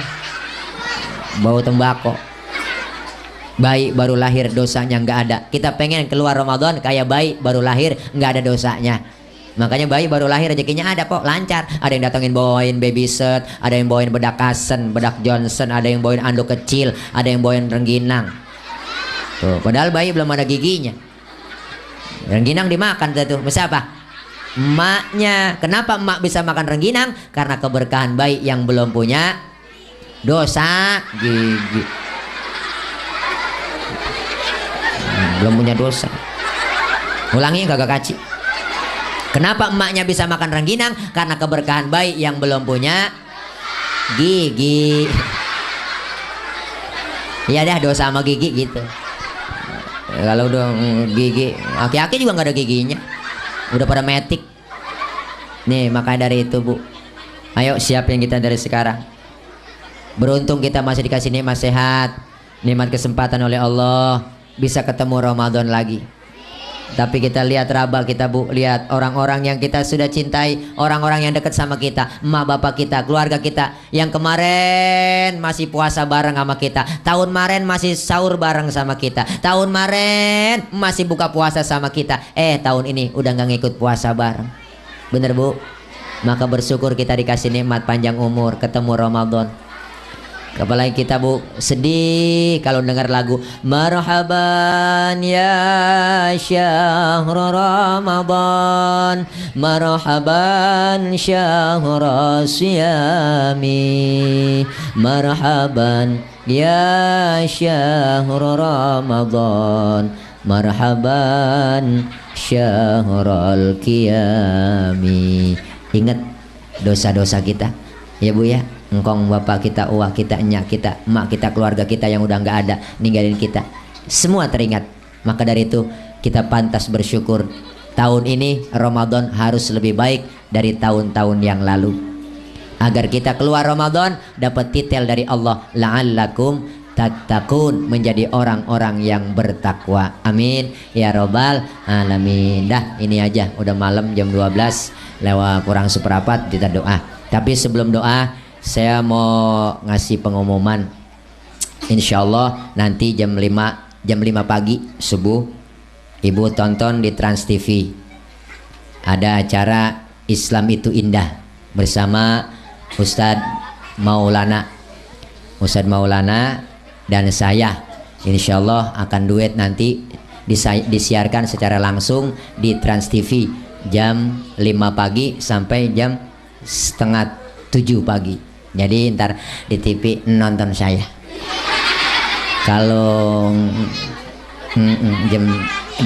bau tembakau. Bayi baru lahir dosanya nggak ada. Kita pengen keluar Ramadan kayak bayi baru lahir nggak ada dosanya. Makanya bayi baru lahir rezekinya ada kok, lancar. Ada yang datengin bawain baby set, ada yang bawain bedak Kasen, bedak Johnson, ada yang bawain anduk kecil, ada yang bawain rengginang. Tuh, padahal bayi belum ada giginya. Rengginang dimakan tuh. Masa apa? Emaknya. Kenapa emak bisa makan rengginang? Karena keberkahan bayi yang belum punya dosa gigi. Belum punya dosa. Ulangi kagak kaci. Kenapa emaknya bisa makan rengginang? Karena keberkahan bayi yang belum punya gigi. Iya dah, dosa sama gigi gitu. Kalau udah gigi, aki-aki juga nggak ada giginya, udah pada metik. Nih makanya dari itu Bu, ayo siapin kita dari sekarang. Beruntung kita masih dikasih nikmat sehat, nikmat kesempatan oleh Allah, bisa ketemu Ramadan lagi. Tapi kita lihat raba kita Bu, lihat orang-orang yang kita sudah cintai, orang-orang yang dekat sama kita, emak bapak kita, keluarga kita, yang kemarin masih puasa bareng sama kita, tahun kemarin masih sahur bareng sama kita, tahun kemarin masih buka puasa sama kita, tahun ini udah nggak ngikut puasa bareng. Bener Bu? Maka bersyukur kita dikasih nikmat panjang umur, ketemu Ramadan. Apalagi kita Bu sedih kalau dengar lagu Marhaban ya syahr Ramadan, marhaban syahr siyami, marhaban ya syahr Ramadan, marhaban syahrul qiyami. Ingat dosa-dosa kita ya Bu ya. Engkong bapak kita, uwah kita, enyak kita, emak kita, keluarga kita yang udah nggak ada, ninggalin kita, semua teringat. Maka dari itu kita pantas bersyukur. Tahun ini Ramadan harus lebih baik dari tahun-tahun yang lalu, agar kita keluar Ramadan dapat titel dari Allah, la'allakum tattaqun, menjadi orang-orang yang bertakwa. Amin ya robbal alamin. Dah ini aja, udah malam jam 12 lewat kurang seperempat, kita doa. Tapi sebelum doa saya mau ngasih pengumuman. Insya Allah nanti jam 5 pagi subuh ibu tonton di Trans TV ada acara Islam itu Indah bersama Ustadz Maulana dan saya. Insya Allah akan duet nanti disiarkan secara langsung di Trans TV jam 5 pagi sampai jam setengah 7 pagi. Jadi ntar di TV nonton saya. Kalau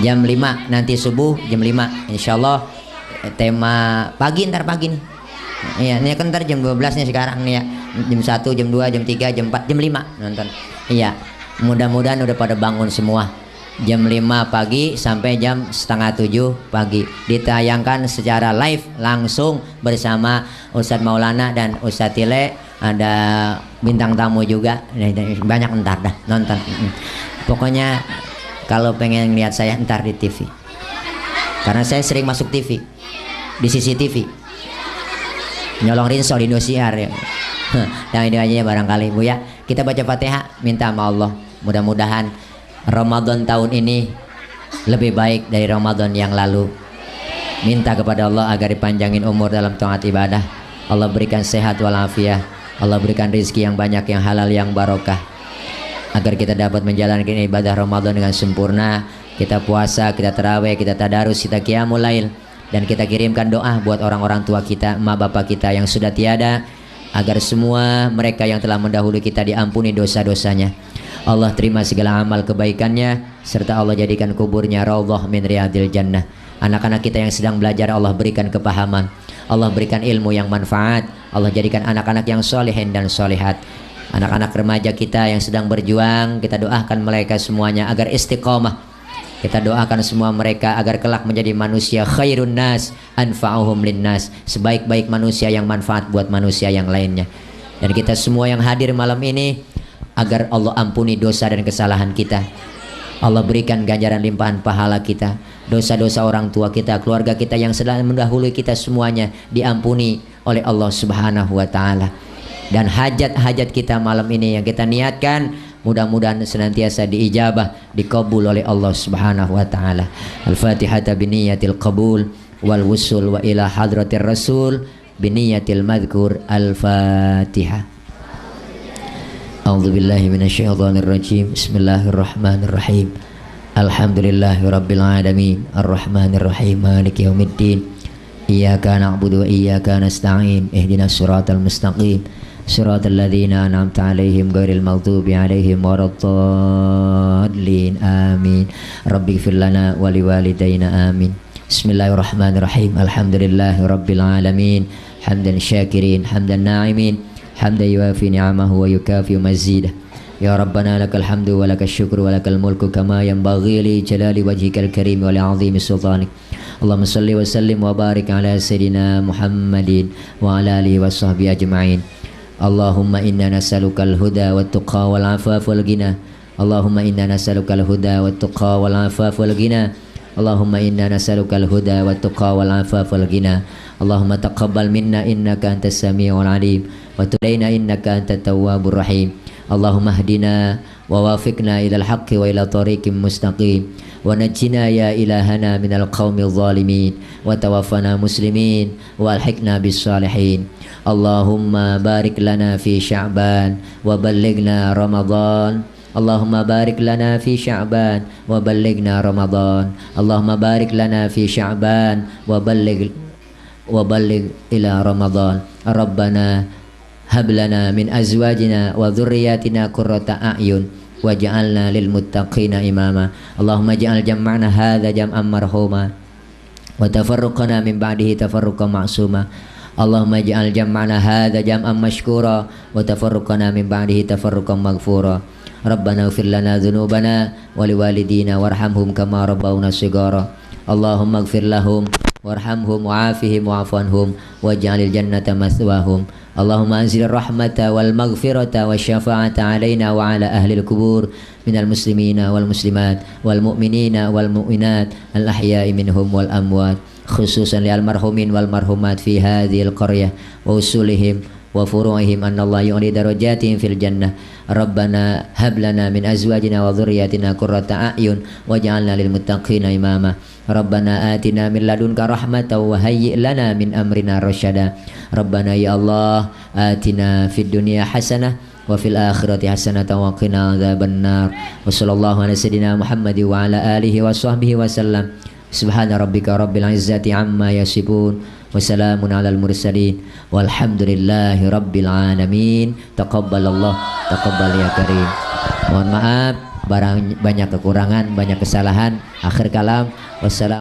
jam 5 nanti subuh jam 5 Insya Allah tema pagi ntar pagi nih. Iya, ini kan ntar jam 12 nih sekarang nih ya. Jam 1, jam 2, jam 3, jam 4, jam 5 nonton. Iya, mudah-mudahan udah pada bangun semua. Jam 5 pagi sampai jam setengah 7 pagi ditayangkan secara live langsung bersama Ustadz Maulana dan Ustadz Tile. Ada bintang tamu juga, banyak ntar dah nonton. Pokoknya kalau pengen lihat saya ntar di TV, karena saya sering masuk TV di CCTV nyolong rinso di Indosiar ya. Dan ini aja barangkali Bu ya, kita baca Fatihah minta sama Allah mudah-mudahan Ramadan tahun ini lebih baik dari Ramadan yang lalu. Minta kepada Allah agar dipanjangin umur dalam taat ibadah. Allah berikan sehat walafiat. Allah berikan rezeki yang banyak, yang halal, yang barokah, agar kita dapat menjalankan ibadah Ramadan dengan sempurna. Kita puasa, kita tarawih, kita tadarus, kita qiyamul lail, dan kita kirimkan doa buat orang-orang tua kita, emak bapak kita yang sudah tiada, agar semua mereka yang telah mendahului kita diampuni dosa-dosanya. Allah terima segala amal kebaikannya, serta Allah jadikan kuburnya raudhah min riyadil jannah. Anak-anak kita yang sedang belajar Allah berikan kepahaman, Allah berikan ilmu yang manfaat, Allah jadikan anak-anak yang solehin dan solehat. Anak-anak remaja kita yang sedang berjuang, kita doakan mereka semuanya agar istiqomah. Kita doakan semua mereka agar kelak menjadi manusia khairun nas anfa'uhum linnas, sebaik-baik manusia yang manfaat buat manusia yang lainnya. Dan kita semua yang hadir malam ini, agar Allah ampuni dosa dan kesalahan kita. Allah berikan ganjaran limpahan pahala kita. Dosa-dosa orang tua kita, keluarga kita yang sedang mendahului kita semuanya diampuni oleh Allah Subhanahu wa taala. Dan hajat-hajat kita malam ini yang kita niatkan mudah-mudahan senantiasa diijabah, dikabul oleh Allah Subhanahu wa taala. Al-Fatihah biniyatil qabul wal wusul wa ila hadratir rasul biniyatil madhkur. Al-Fatihah. A'udzu billahi minasyaitonir rajim. Bismillahirrahmanirrahim. Alhamdulillahi rabbil alamin. Arrahmanir rahim. Maliki yaumiddin. Iyyaka na'budu wa iyyaka nasta'in. Ihdinas siratal mustaqim. Siratal ladzina an'amta 'alaihim ghairil maghdubi 'alaihim waladdallin. Amin. Rabbighfir lana wa liwalidayna. Amin. Bismillahirrahmanirrahim. Alhamdulillahi rabbil alamin. Hamdan syakirin, hamdan na'imin. حمدا يوافي نعمه ويكافئ مزيده. يا ربنا لك الحمد ولك الشكر ولك الملك كما ينبغي لجلال وجهك الكريم ولعظيم سلطانك. اللهم صل وسلم وبارك على سيدنا محمد وعلى آله وصحبه أجمعين. اللهم إنا نسألك الهدى والتقى والعفاف والغنى. اللهم إنا نسألك الهدى والتقى والعفاف والغنى. اللهم إنا نسألك الهدى والتقى والعفاف والغنى. اللهم تقبل منا إنك أنت السميع العليم وتب علينا إنك أنت التواب الرحيم. اللهم اهدنا ووافقنا إلى الحق وإلى طريق مستقيم ونجنا يا إلهنا من القوم الظالمين وتوفنا مسلمين والحقنا بالصالحين. اللهم بارك لنا في شعبان وبلغنا رمضان. اللهم بارك لنا في شعبان وبلغنا رمضان. اللهم بارك لنا في شعبان وبلغ إلى رمضان. ربنا هب لنا من أزواجنا وذرياتنا قرة أعين واجعلنا للمتقين إماما. اللهم اجعل جمعنا هذا جمعا مرحوما وتفرقنا من بعده تفرقا معصوما. اللهم اجعل جمعنا هذا جمعا مشكورا وتفرقنا من بعده تفرقا مغفورا. ربنا اغفر لنا ذنوبنا ولوالدينا وارحمهم كما ربونا صغارا. اللهم اغفر لهم وارحمهم وعافهم واعف عنهم واجعل الجنة مثواهم. اللهم أنزل الرحمة والمغفرة والشفاعة علينا وعلى أهل القبور من المسلمين والمسلمات والمؤمنين والمؤمنات الأحياء منهم والأموات. khususan li almarhumin wal marhumat fi hadhil qaryah wa usulihim wa furu'ihim anna Allah yu'li darajatihim fil jannah. Rabbana hab lana min azwajina wa dhurriyyatina qurrata a'yun waj'alna lil muttaqina imama. Rabbana atina min ladunka rahmatan wa hayyi' lana min amrina rasyada. Rabbana ya Allah atina fid dunya hasanah wa fil akhirati hasanatan wa qina adzabannar. Wa sallallahu ala sayyidina Muhammad wa ala alihi wa sahbihi wa sallam. Subhana rabbika rabbil izzati amma yasifun wa salamun alal mursalin walhamdulillahi rabbil alamin. Taqabbalallah, taqabbal ya karim. Mohon maaf barang banyak kekurangan, banyak kesalahan. Akhir kalam, wassalam.